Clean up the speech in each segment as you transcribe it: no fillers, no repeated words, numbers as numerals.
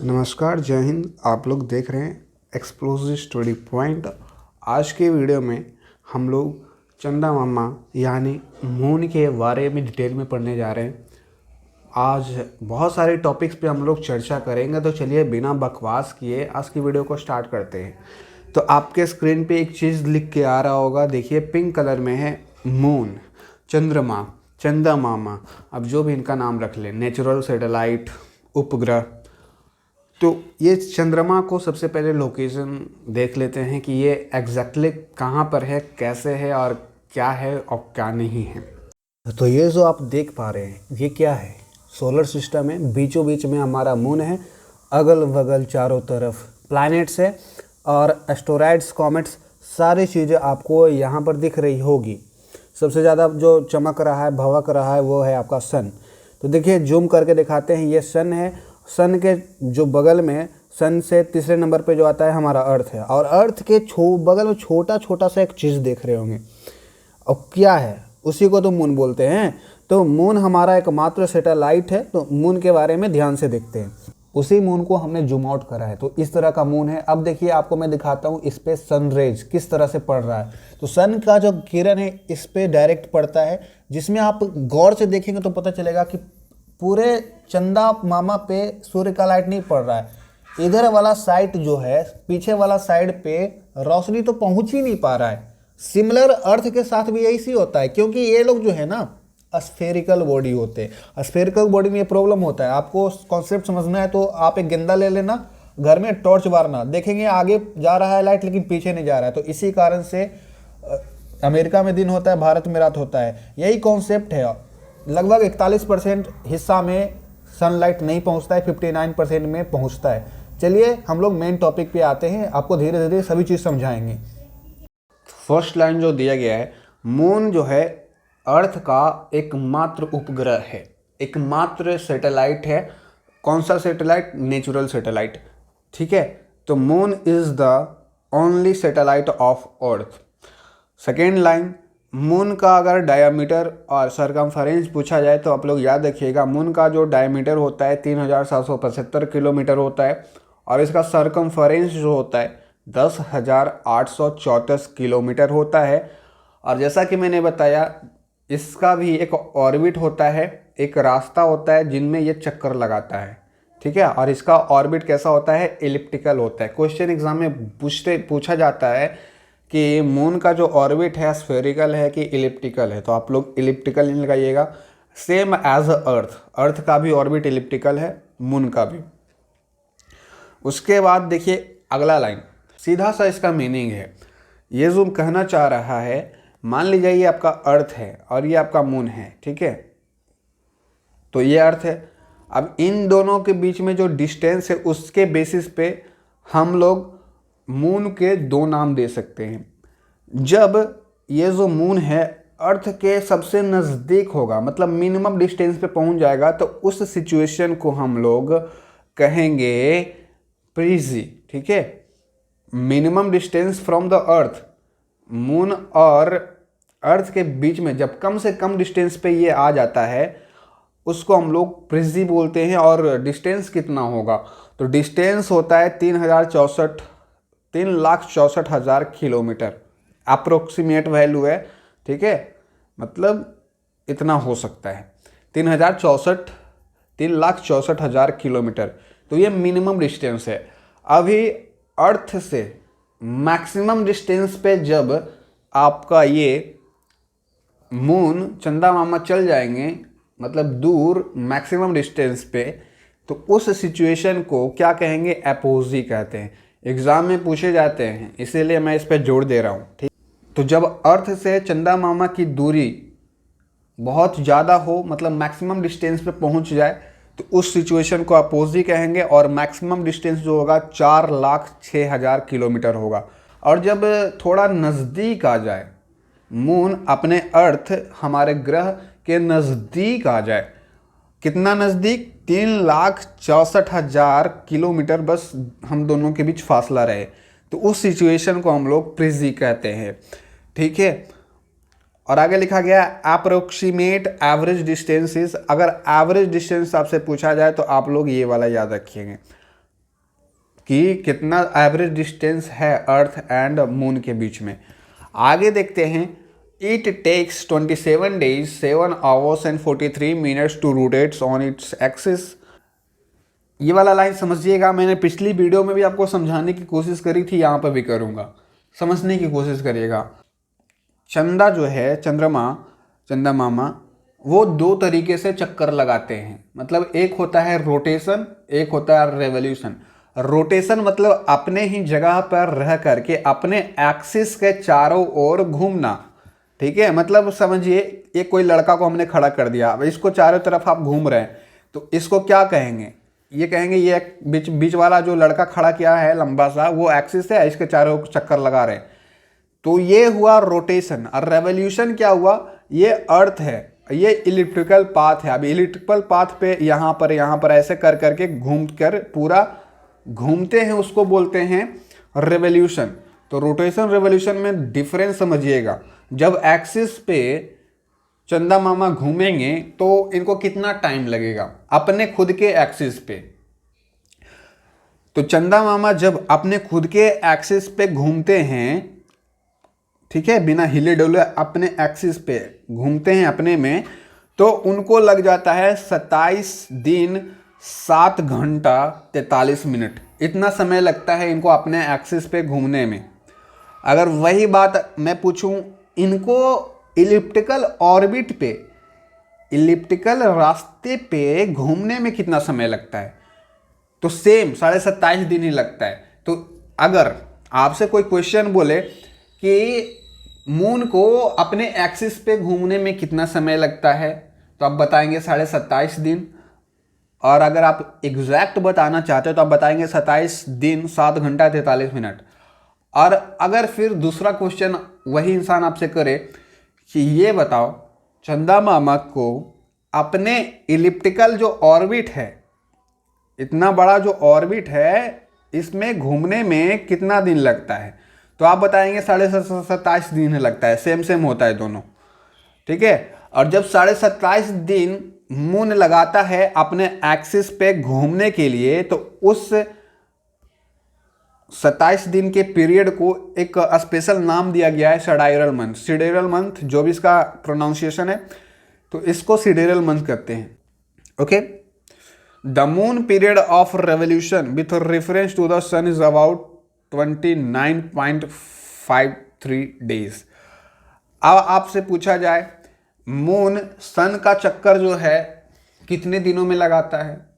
नमस्कार, जय हिंद। आप लोग देख रहे हैं एक्सप्लोसिव स्टडी पॉइंट। आज के वीडियो में हम लोग चंदा मामा यानी मून के बारे में डिटेल में पढ़ने जा रहे हैं। आज बहुत सारे टॉपिक्स पे हम लोग चर्चा करेंगे, तो चलिए बिना बकवास किए आज की वीडियो को स्टार्ट करते हैं। तो आपके स्क्रीन पे एक चीज़ लिख के आ रहा होगा, देखिए पिंक कलर में है मून, चंद्रमा, चंदा मामा, अब जो भी इनका नाम रख लें, नेचुरल सैटेलाइट, उपग्रह। तो ये चंद्रमा को सबसे पहले लोकेशन देख लेते हैं कि ये एग्जैक्टली कहाँ पर है, कैसे है और क्या है और क्या नहीं है। तो ये जो आप देख पा रहे हैं ये क्या है, सोलर सिस्टम है, बीचों बीच में हमारा मून है, अगल बगल चारों तरफ प्लैनेट्स है और एस्टेरॉइड्स, कॉमेट्स, सारी चीज़ें आपको यहाँ पर दिख रही होगी। सबसे ज़्यादा जो चमक रहा है, भवक रहा है, वो है आपका सन। तो देखिए जूम करके दिखाते हैं, ये सन है। सन के जो बगल में, सन से तीसरे नंबर पे जो आता है हमारा अर्थ है, और अर्थ के बगल में छोटा छोटा सा एक चीज़ देख रहे होंगे, और क्या है, उसी को तो मून बोलते हैं। तो मून हमारा एकमात्र सैटेलाइट है। तो मून के बारे में ध्यान से देखते हैं। उसी मून को हमने जूम आउट करा है, तो इस तरह का मून है। अब देखिए आपको मैं दिखाता हूँ इस पे सन रेज किस तरह से पड़ रहा है। तो सन का जो किरण है इस पे डायरेक्ट पड़ता है, जिसमें आप गौर से देखेंगे तो पता चलेगा कि पूरे चंदा मामा पे सूर्य का लाइट नहीं पड़ रहा है। इधर वाला साइड जो है, पीछे वाला साइड पे रोशनी तो पहुंच ही नहीं पा रहा है। सिमिलर अर्थ के साथ भी ऐसी होता है, क्योंकि ये लोग जो है ना स्फेरिकल बॉडी होते हैं। स्फेरिकल बॉडी में ये प्रॉब्लम होता है। आपको कॉन्सेप्ट समझना है तो आप एक गेंदा ले लेना, घर में टॉर्च मारना, देखेंगे आगे जा रहा है लाइट लेकिन पीछे नहीं जा रहा है। तो इसी कारण से अमेरिका में दिन होता है, भारत में रात होता है। यही कॉन्सेप्ट है। लगभग 41% हिस्सा में सनलाइट नहीं पहुंचता है, 59% में पहुंचता है। चलिए हम लोग मेन टॉपिक पे आते हैं, आपको धीरे धीरे सभी चीज़ समझाएंगे। फर्स्ट लाइन जो दिया गया है, मून जो है अर्थ का एकमात्र उपग्रह है, एकमात्र सैटेलाइट है। कौन सा सैटेलाइट? Natural satellite. ठीक है, तो moon is the only satellite of earth. Second line, moon का अगर डायमीटर और सरकमफेरेंस पूछा जाए तो आप लोग याद रखिएगा, मून का जो डायमीटर होता है 3775 किलोमीटर होता है, और इसका सरकमफेरेंस जो होता है 10,834 किलोमीटर होता है। और जैसा कि मैंने बताया, इसका भी एक ऑर्बिट होता है, एक रास्ता होता है जिनमें ये चक्कर लगाता है। ठीक है, और इसका ऑर्बिट कैसा होता है? एलिप्टिकल होता है। क्वेश्चन एग्जाम में पूछा जाता है कि मून का जो ऑर्बिट है स्फेरिकल है कि इलिप्टिकल है, तो आप लोग इलिप्टिकल नहीं लगाइएगा। सेम एज अर्थ, अर्थ का भी ऑर्बिट इलिप्टिकल है, मून का भी। उसके बाद देखिए अगला लाइन, सीधा सा इसका मीनिंग है। ये जो कहना चाह रहा है, मान लीजिए ये आपका अर्थ है और ये आपका मून है, ठीक है, तो ये अर्थ है। अब इन दोनों के बीच में जो डिस्टेंस है उसके बेसिस पे हम लोग मून के दो नाम दे सकते हैं। जब ये जो मून है अर्थ के सबसे नज़दीक होगा, मतलब मिनिमम डिस्टेंस पे पहुंच जाएगा, तो उस सिचुएशन को हम लोग कहेंगे प्रीजी। ठीक है, minimum distance from the earth, moon और अर्थ के बीच में जब कम से कम डिस्टेंस पे ये आ जाता है उसको हम लोग प्रीजी बोलते हैं। और डिस्टेंस कितना होगा? तो डिस्टेंस होता है 3,64,000 किलोमीटर, अप्रोक्सीमेट वैल्यू है। ठीक है, मतलब इतना हो सकता है, 3,64,000 किलोमीटर। तो ये मिनिमम डिस्टेंस है। अभी अर्थ से मैक्सिमम डिस्टेंस पे जब आपका ये मून, चंदा मामा चल जाएंगे, मतलब दूर मैक्सिमम डिस्टेंस पे, तो उस सिचुएशन को क्या कहेंगे? एपोजी कहते हैं। एग्जाम में पूछे जाते हैं, इसीलिए मैं इस पे जोर दे रहा हूँ। ठीक, तो जब अर्थ से चंदा मामा की दूरी बहुत ज़्यादा हो, मतलब मैक्सिमम डिस्टेंस पे पहुँच जाए, तो उस सिचुएशन को अपोजी कहेंगे। और मैक्सिमम डिस्टेंस जो होगा 4,06,000 किलोमीटर होगा। और जब थोड़ा नज़दीक आ जाए, मून अपने अर्थ, हमारे ग्रह के नज़दीक आ जाए, कितना नज़दीक? 3,64,000 किलोमीटर, बस हम दोनों के बीच फासला रहे, तो उस सिचुएशन को हम लोग प्रीजी कहते हैं। ठीक है, और आगे लिखा गया अप्रोक्सीमेट एवरेज डिस्टेंसेस। अगर एवरेज डिस्टेंस आपसे पूछा जाए तो आप लोग ये वाला याद रखिएगा, कि कितना एवरेज डिस्टेंस है अर्थ एंड मून के बीच में। आगे देखते हैं, it takes 27 days 7 hours and 43 minutes to rotates on its axis. ये वाला लाइन समझिएगा, मैंने पिछली वीडियो में भी आपको समझाने की कोशिश करी थी, यहाँ पर भी करूँगा, समझने की कोशिश करिएगा। चंदा जो है, चंदा मामा, वो दो तरीके से चक्कर लगाते हैं। मतलब एक होता है रोटेशन, एक होता है रेवोल्यूशन। रोटेशन मतलब अपने ही जगह पर रह करके अपने एक्सिस के चारों ओर घूमना, ठीक है। मतलब समझिए, एक कोई लड़का को हमने खड़ा कर दिया, अब इसको चारों तरफ आप घूम रहे हैं, तो इसको क्या कहेंगे? ये कहेंगे ये बीच वाला जो लड़का खड़ा किया है लंबा सा, वो एक्सिस है, इसके चारों चक्कर लगा रहे हैं, तो ये हुआ रोटेशन। और रेवोल्यूशन क्या हुआ? ये अर्थ है, ये इलिप्टिकल पाथ है। अब इलिप्टिकल पाथ पे यहाँ पर ऐसे कर करके घूम कर पूरा घूमते हैं, उसको बोलते हैं रेवोल्यूशन। तो रोटेशन रेवोल्यूशन में डिफरेंस समझिएगा। जब एक्सिस पे चंदा मामा घूमेंगे तो इनको कितना टाइम लगेगा अपने खुद के एक्सिस पे। तो चंदा मामा जब अपने खुद के एक्सिस पे घूमते हैं, ठीक है, बिना हिले डुले अपने एक्सिस पे घूमते हैं अपने में, तो उनको लग जाता है 27 दिन 7 घंटा 43 मिनट। इतना समय लगता है इनको अपने एक्सिस पे घूमने में। अगर वही बात मैं पूछूं, इनको इलिप्टिकल ऑर्बिट पे, इलिप्टिकल रास्ते पे घूमने में कितना समय लगता है? तो सेम 27.5 दिन ही लगता है। तो अगर आपसे कोई क्वेश्चन बोले कि मून को अपने एक्सिस पे घूमने में कितना समय लगता है, तो आप बताएंगे 27.5 दिन। और अगर आप एग्जैक्ट बताना चाहते हो तो आप बताएंगे 27 दिन 7 घंटा 43 मिनट। और अगर फिर दूसरा क्वेश्चन वही इंसान आपसे करे कि ये बताओ, चंदा मामा को अपने इलिप्टिकल जो ऑर्बिट है, इतना बड़ा जो ऑर्बिट है, इसमें घूमने में कितना दिन लगता है? तो आप बताएंगे 27.5 दिन लगता है। सेम होता है दोनों, ठीक है। और जब 27.5 दिन मून लगाता है अपने एक्सिस पे घूमने के लिए, तो उस 27 दिन के पीरियड को एक स्पेशल नाम दिया गया है, सिडेरल मंथ। सिडेरल मंथ जो भी इसका प्रोनाउंसिएशन है, तो इसको सिडेरल मंथ कहते हैं। Okay, the moon period of revolution with reference to the sun is about 29.53 days. अब आपसे पूछा जाए, मून सन का चक्कर जो है कितने दिनों में लगाता है,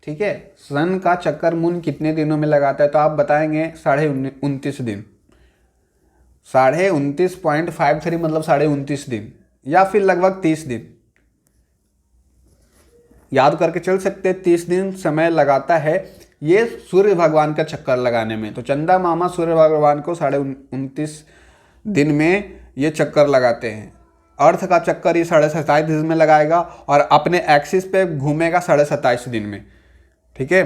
ठीक है, सन का चक्कर मून कितने दिनों में लगाता है? तो आप बताएंगे 29.5 दिन। 29.53 मतलब 29.5 दिन, या फिर लगभग 30 दिन। याद करके चल सकते हैं, 30 दिन समय लगाता है ये सूर्य भगवान का चक्कर लगाने में। तो चंदा मामा सूर्य भगवान को 29.5 दिन में ये चक्कर लगाते हैं। अर्थ का चक्कर ये 27.5 दिन में लगाएगा और अपने एक्सिस पे घूमेगा 27.5 दिन में, ठीक है।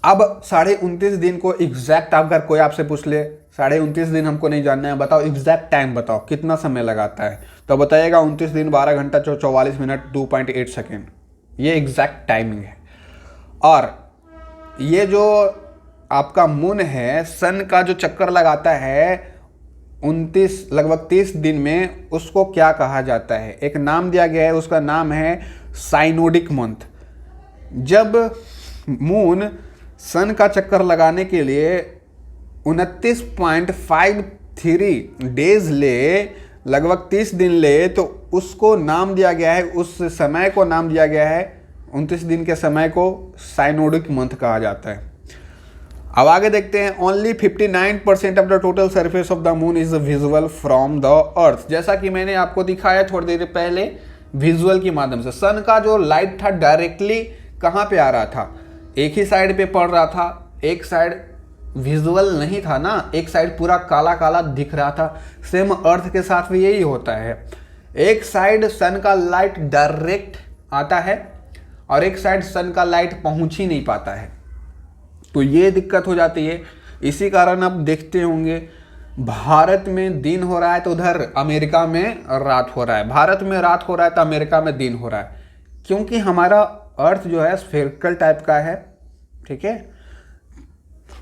अब 29.5 दिन को एग्जैक्ट अगर कोई आपसे पूछ ले, 29.5 दिन हमको नहीं जानना है, बताओ एग्जैक्ट टाइम बताओ कितना समय लगाता है, तो बताइएगा 29 दिन 12 घंटा 44 मिनट 2.8 सेकेंड। ये एग्जैक्ट टाइमिंग है। और ये जो आपका मून है, सन का जो चक्कर लगाता है 29 लगभग 30 दिन में, उसको क्या कहा जाता है? एक नाम दिया गया है, उसका नाम है साइनोडिक मंथ। जब मून सन का चक्कर लगाने के लिए 29.53 डेज ले, लगभग 30 दिन ले, तो उसको नाम दिया गया है, उस समय को नाम दिया गया है, 29 दिन के समय को साइनोडिक मंथ कहा जाता है। अब आगे देखते हैं, only 59% of the total surface of the moon is visual from the earth. जैसा कि मैंने आपको दिखाया थोड़ी देर पहले विजुअल के माध्यम से, सन का जो लाइट था डायरेक्टली कहाँ पे आ रहा था? एक ही साइड पे पड़ रहा था, एक साइड विजुअल नहीं था ना, एक साइड पूरा काला काला दिख रहा था। सेम अर्थ के साथ भी यही होता है, एक साइड सन का लाइट डायरेक्ट आता है और एक साइड सन का लाइट पहुंच ही नहीं पाता है। तो ये दिक्कत हो जाती है। इसी कारण आप देखते होंगे भारत में दिन हो रहा है तो उधर अमेरिका में रात हो रहा है, भारत में रात हो रहा है तो अमेरिका में दिन हो रहा है, क्योंकि हमारा अर्थ जो है स्फेरिकल टाइप का है, ठीक है।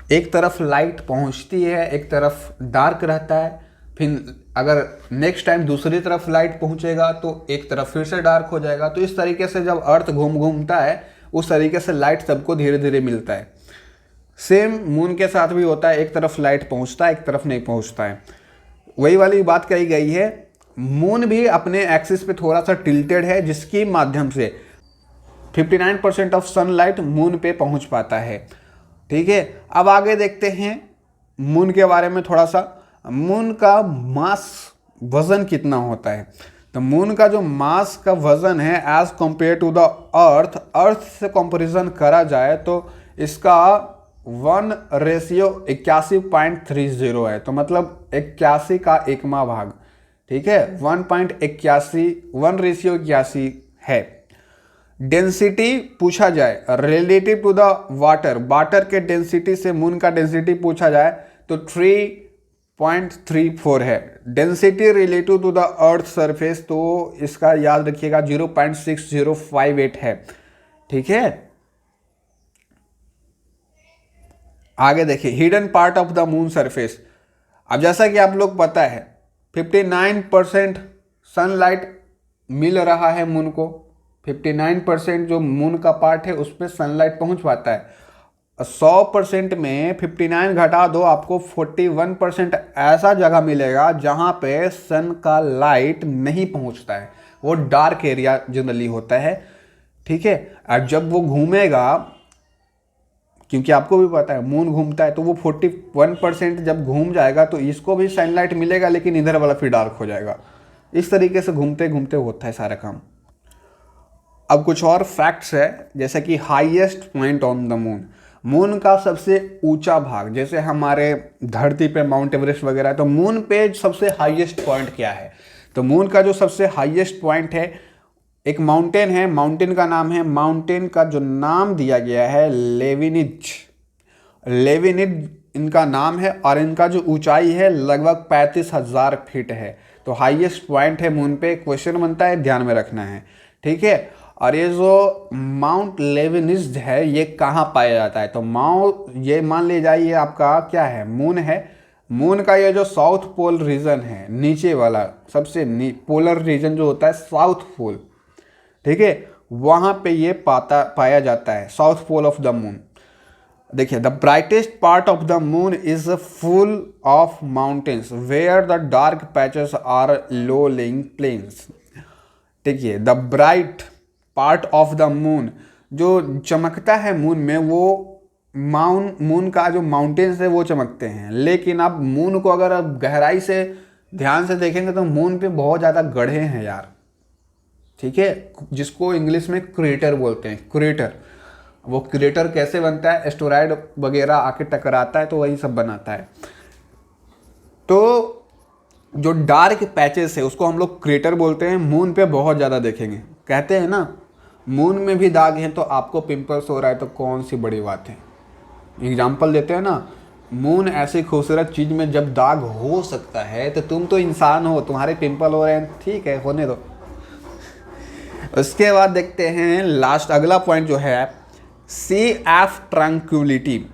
एक तरफ लाइट पहुंचती है, एक तरफ डार्क रहता है, फिर अगर नेक्स्ट टाइम दूसरी तरफ लाइट पहुंचेगा तो एक तरफ फिर से डार्क हो जाएगा। तो इस तरीके से जब अर्थ घूमता है उस तरीके से लाइट सबको धीरे धीरे मिलता है। सेम मून के साथ भी होता है, एक तरफ लाइट पहुंचता है, एक तरफ नहीं पहुंचता है। वही वाली बात कही गई है। मून भी अपने एक्सिस पे थोड़ा सा टिल्टेड है, जिसके माध्यम से 59% ऑफ सनलाइट मून पे पहुंच पाता है। ठीक है, अब आगे देखते हैं मून के बारे में थोड़ा सा। मून का मास वजन कितना होता है? तो मून का जो मास का वजन है as compare to the earth से कंपैरिजन करा जाए तो इसका 1:81.30 है। तो मतलब 81 का 1वां भाग। ठीक है, 1:81 है। डेंसिटी पूछा जाए रिलेटिव टू द वाटर के डेंसिटी से मून का डेंसिटी पूछा जाए तो 3.34 है। Density relative to the earth surface तो इसका याद रखिएगा 0.6058 है। ठीक है, आगे देखिए hidden part of the moon surface. अब जैसा कि आप लोग पता है 59% सनलाइट मिल रहा है मून को। 59% जो मून का पार्ट है उस पर सनलाइट पहुंच पाता है। 100% में 59 घटा दो, आपको 41% ऐसा जगह मिलेगा जहां पे सन का लाइट नहीं पहुंचता है, वो डार्क एरिया जनरली होता है। ठीक है, और जब वो घूमेगा, क्योंकि आपको भी पता है मून घूमता है, तो वो 41% जब घूम जाएगा तो इसको भी सनलाइट मिलेगा, लेकिन इधर वाला फिर डार्क हो जाएगा। इस तरीके से घूमते घूमते होता है सारा काम। अब कुछ और फैक्ट्स है, जैसे कि highest point on the moon. Moon का सबसे ऊंचा भाग, जैसे हमारे धरती पे माउंट एवरेस्ट वगैरह है, तो मून पे सबसे हाईएस्ट पॉइंट क्या है? तो मून का जो सबसे हाईएस्ट पॉइंट है, एक माउंटेन है, माउंटेन का नाम है, माउंटेन का जो नाम दिया गया है लेविनिज इनका नाम है, और इनका जो ऊंचाई है लगभग 35,000 फीट है। तो हाईएस्ट पॉइंट है मून पे। क्वेश्चन बनता है, ध्यान में रखना है। ठीक है, और ये जो माउंट लेविनिज है ये कहाँ पाया जाता है? तो ये मान ले जाइए आपका क्या है, मून है। मून का ये जो साउथ पोल रीजन है, नीचे वाला सबसे पोलर रीजन जो होता है साउथ पोल, ठीक है, वहां पे ये पाया जाता है, south pole of the moon. देखिए, the brightest part of the moon is full of mountains where the dark patches are low lying plains. देखिए, the bright part of the moon, जो चमकता है मून में, वो मून का जो mountains है वो चमकते हैं। लेकिन आप मून को अगर आप गहराई से ध्यान से देखेंगे तो मून पे बहुत ज़्यादा गड्ढे हैं यार। ठीक है, जिसको इंग्लिश में क्रेटर बोलते हैं, क्रेटर। वो क्रेटर कैसे बनता है? एस्टेरॉयड वगैरह आके टकराता है तो वही सब बनाता है। तो जो डार्क पैचेस है उसको हम लोग क्रेटर बोलते हैं, मून पे बहुत ज़्यादा देखेंगे। कहते हैं ना, मून में भी दाग हैं तो आपको पिंपल्स हो रहा है तो कौन सी बड़ी बात है। एग्जाम्पल देते हैं ना, मून ऐसी खूबसूरत चीज़ में जब दाग हो सकता है तो तुम तो इंसान हो, तुम्हारे पिंपल हो रहे हैं, ठीक है होने दो। उसके बाद देखते हैं लास्ट अगला पॉइंट जो है, sea of tranquility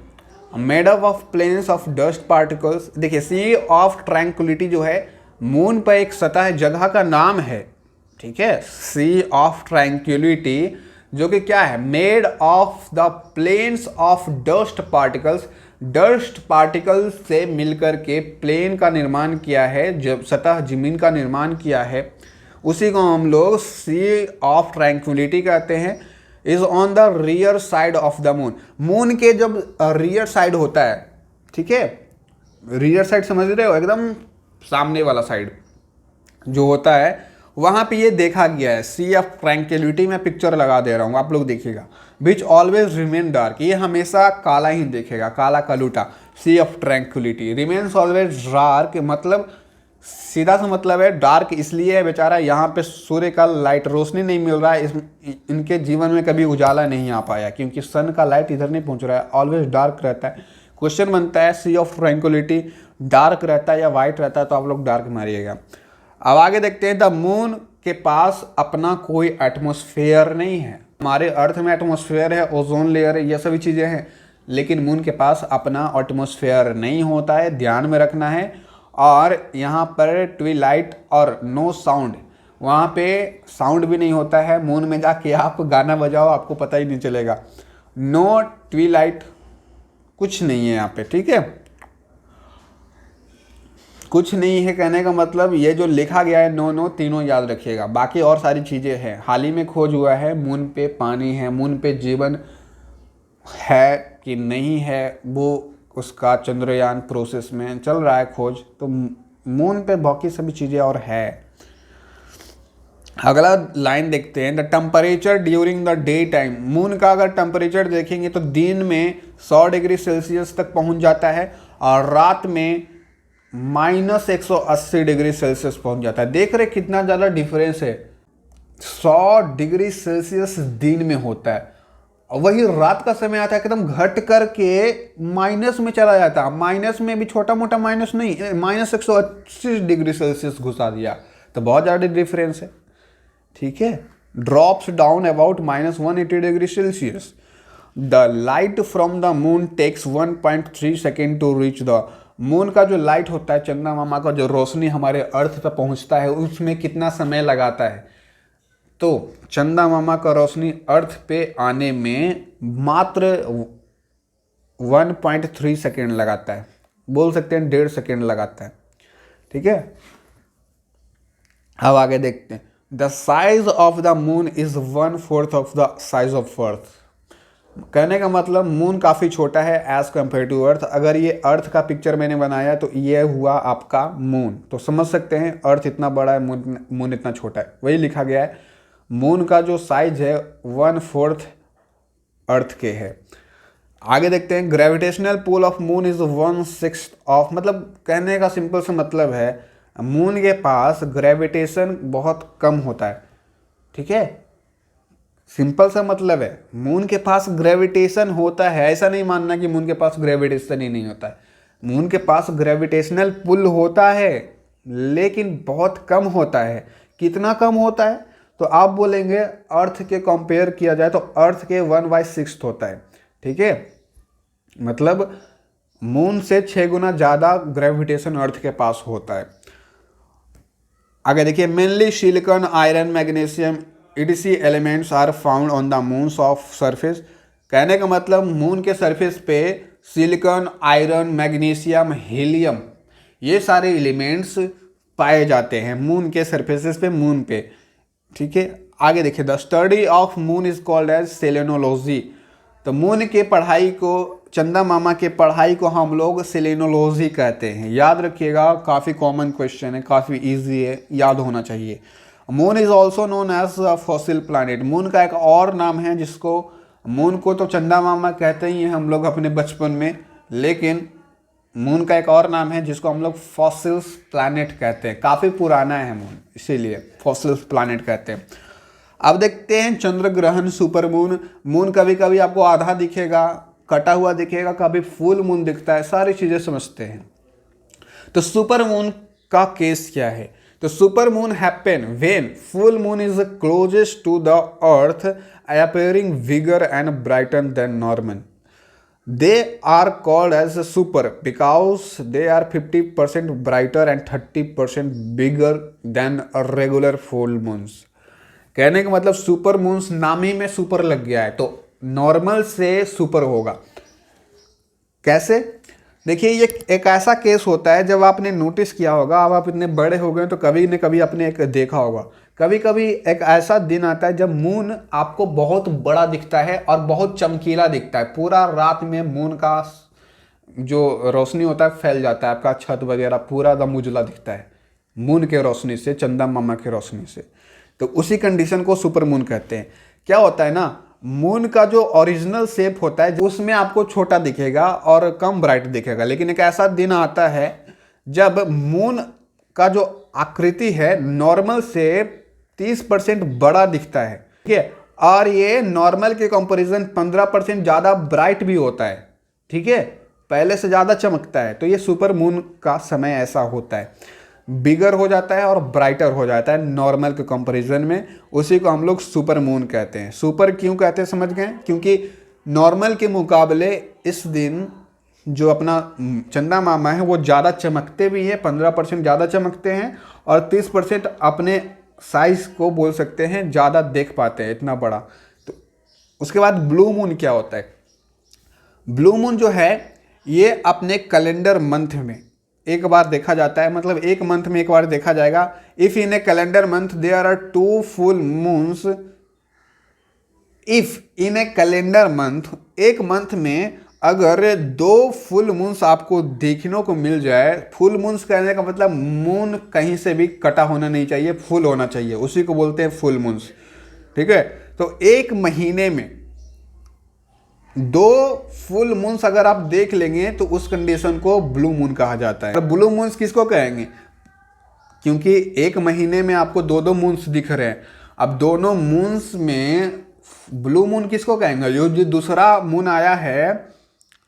made up of plains of dust particles. देखिए, सी ऑफ ट्रैंक्विलिटी जो है मून पर एक सतह जगह का नाम है। ठीक है, सी ऑफ ट्रैंक्विलिटी जो कि क्या है, made of the plains of dust particles. Dust particles से मिलकर के प्लेन का निर्माण किया है, जब सतह जमीन का निर्माण किया है, उसी को हम लोग सी ऑफ ट्रैंक्विलिटी कहते हैं। Is on the rear side of the moon. Moon के जब रियर साइड होता है, ठीक है, रियर साइड समझ रहे हो, एकदम सामने वाला साइड जो होता है, वहां पे ये देखा गया है। सी ऑफ ट्रैंक्विलिटी में पिक्चर लगा दे रहा हूँ, आप लोग देखिएगा। विच ऑलवेज रिमेन डार्क, ये हमेशा काला ही देखेगा, काला कलूटा। Sea of tranquility remains always dark, मतलब सीधा सा मतलब है डार्क इसलिए है बेचारा, यहाँ पे सूर्य का लाइट रोशनी नहीं मिल रहा है, इनके जीवन में कभी उजाला नहीं आ पाया क्योंकि सन का लाइट इधर नहीं पहुँच रहा है, ऑलवेज डार्क रहता है। क्वेश्चन बनता है सी ऑफ ट्रैंक्विलिटी डार्क रहता है या वाइट रहता है, तो आप लोग डार्क मारिएगा। अब आगे देखते हैं, द मून के पास अपना कोई एटमॉस्फेयर नहीं है। हमारे अर्थ में एटमॉस्फेयर है, ओजोन लेयर है, ये सभी चीज़ें हैं, लेकिन मून के पास अपना एटमॉस्फेयर नहीं होता है, ध्यान में रखना है। और यहाँ पर ट्विलाइट और नो साउंड, वहाँ पे साउंड भी नहीं होता है। मून में जाके आप गाना बजाओ, आपको पता ही नहीं चलेगा। नो ट्विलाइट, कुछ नहीं है यहाँ पे, ठीक है। कुछ नहीं है कहने का मतलब ये जो लिखा गया है नो नो, तीनों याद रखिएगा। बाकी और सारी चीज़ें हैं। हाल ही में खोज हुआ है मून पे पानी है, मून पे जीवन है कि नहीं है, वो उसका चंद्रयान प्रोसेस में चल रहा है खोज। तो मून पे बाकी सभी चीज़ें और है। अगला लाइन देखते हैं, the temperature during the day time. Moon का अगर टेम्परेचर देखेंगे तो दिन में 100 डिग्री सेल्सियस तक पहुंच जाता है और रात में -180 डिग्री सेल्सियस पहुंच जाता है। देख रहे कितना ज़्यादा डिफरेंस है। 100 डिग्री सेल्सियस दिन में होता है और वही रात का समय आता है एकदम घट करके माइनस में चला जाता है। माइनस में भी छोटा मोटा माइनस नहीं, -180 डिग्री सेल्सियस घुसा दिया, तो बहुत ज़्यादा डिफरेंस है, ठीक है। Drops down about -180 degree Celsius. The light from the moon takes 1.3 second to reach the. Moon का जो लाइट होता है, चंदा मामा का जो रोशनी हमारे अर्थ पर पहुंचता है, उसमें कितना समय लगाता है? तो चंदा मामा का रोशनी अर्थ पे आने में मात्र 1.3 सेकेंड लगाता है, बोल सकते हैं 1.5 सेकेंड लगाता है, ठीक है। अब आगे देखते हैं, the size of the moon is 1/4 of the size of earth. कहने का मतलब मून काफ़ी छोटा है एज कम्पेयर टू अर्थ। अगर ये अर्थ का पिक्चर मैंने बनाया तो ये हुआ आपका मून, तो समझ सकते हैं अर्थ इतना बड़ा है, मून इतना छोटा है। वही लिखा गया है, मून का जो साइज है 1/4 अर्थ के है। आगे देखते हैं, gravitational pull of moon is 1/6 of. मतलब कहने का सिंपल सा मतलब है मून के पास ग्रेविटेशन बहुत कम होता है, ठीक है। सिंपल सा मतलब है मून के पास ग्रेविटेशन होता है, ऐसा नहीं मानना कि मून के पास ग्रेविटेशन ही नहीं होता है। मून के पास ग्रेविटेशनल पुल होता है लेकिन बहुत कम होता है। कितना कम होता है? तो आप बोलेंगे अर्थ के कंपेयर किया जाए तो अर्थ के 1/6 होता है, ठीक है। मतलब मून से 6 गुना ज़्यादा ग्रेविटेशन अर्थ के पास होता है। आगे देखिए, mainly silicon, iron, magnesium ETC elements are found on the moons of surface. कहने का मतलब मून के सरफेस पे सिलिकॉन, आयरन, मैग्नीशियम, हीलियम, ये सारे एलिमेंट्स पाए जाते हैं मून के सरफेसेस पे, मून पे, ठीक है। आगे देखिए, the study of moon is called as selenology. तो मून के पढ़ाई को, चंदा मामा के पढ़ाई को हम लोग सेलेनोलॉजी कहते हैं। याद रखिएगा, काफ़ी कॉमन क्वेश्चन है, काफ़ी इजी है, याद होना चाहिए। Moon is also known as fossil planet. Moon का एक और नाम है जिसको, मून को तो चंदा मामा कहते ही हैं हम लोग अपने बचपन में, लेकिन मून का एक और नाम है जिसको हम लोग फॉसिल्स प्लैनेट कहते हैं। काफ़ी पुराना है मून, इसीलिए फॉसिल्स प्लैनेट कहते हैं। अब देखते हैं चंद्र ग्रहण, सुपर मून। मून कभी कभी आपको आधा दिखेगा, कटा हुआ दिखेगा, कभी फुल मून दिखता है, सारी चीज़ें समझते हैं। तो सुपर मून का केस क्या है? तो super moon happen when full moon is closest to the earth, appearing bigger and brighter than normal. They are called as super because they are 50% brighter and 30% bigger than a regular full moons. कहने का मतलब super moons नाम ही में super लग गया है, तो normal से सुपर होगा। कैसे? देखिए, ये एक ऐसा केस होता है, जब आपने नोटिस किया होगा, अब आप इतने बड़े हो गए तो कभी न कभी आपने एक देखा होगा, कभी कभी एक ऐसा दिन आता है जब मून आपको बहुत बड़ा दिखता है और बहुत चमकीला दिखता है। पूरा रात में मून का जो रोशनी होता है फैल जाता है, आपका छत वगैरह पूरा एकदम उजला दिखता है मून के रोशनी से, चंदा मामा के रोशनी से। तो उसी कंडीशन को सुपर मून कहते हैं। क्या होता है ना, मून का जो ओरिजिनल शेप होता है उसमें आपको छोटा दिखेगा और कम ब्राइट दिखेगा, लेकिन एक ऐसा दिन आता है जब मून का जो आकृति है नॉर्मल से 30% बड़ा दिखता है, ठीक है, और ये नॉर्मल के कंपैरिजन 15% ज़्यादा ब्राइट भी होता है, ठीक है, पहले से ज़्यादा चमकता है। तो ये सुपर मून का समय ऐसा होता है, बिगर हो जाता है और ब्राइटर हो जाता है नॉर्मल के कंपैरिजन में। उसी को हम लोग सुपर मून कहते हैं। सुपर क्यों कहते हैं समझ गए? क्योंकि नॉर्मल के मुकाबले इस दिन जो अपना चंदा मामा है वो ज़्यादा चमकते भी हैं, 15% ज़्यादा चमकते हैं और 30% अपने साइज को बोल सकते हैं ज़्यादा देख पाते हैं, इतना बड़ा। तो उसके बाद ब्लू मून क्या होता है? ब्लू मून जो है ये अपने कैलेंडर मंथ में एक बार देखा जाता है, मतलब एक मंथ में एक बार देखा जाएगा। If in a calendar month there are 2 full moons, if in a calendar month, एक मंथ में अगर 2 फुल मून्स आपको देखने को मिल जाए, फुल मून्स कहने का मतलब मून कहीं से भी कटा होना नहीं चाहिए, फुल होना चाहिए, उसी को बोलते हैं फुल मून्स। ठीक है, तो एक महीने में 2 फुल मून्स अगर आप देख लेंगे तो उस कंडीशन को ब्लू मून कहा जाता है। ब्लू मून्स किसको कहेंगे? क्योंकि एक महीने में आपको 2 मून्स दिख रहे हैं। अब दोनों मून्स में ब्लू मून किसको कहेंगे? जो दूसरा मून आया है,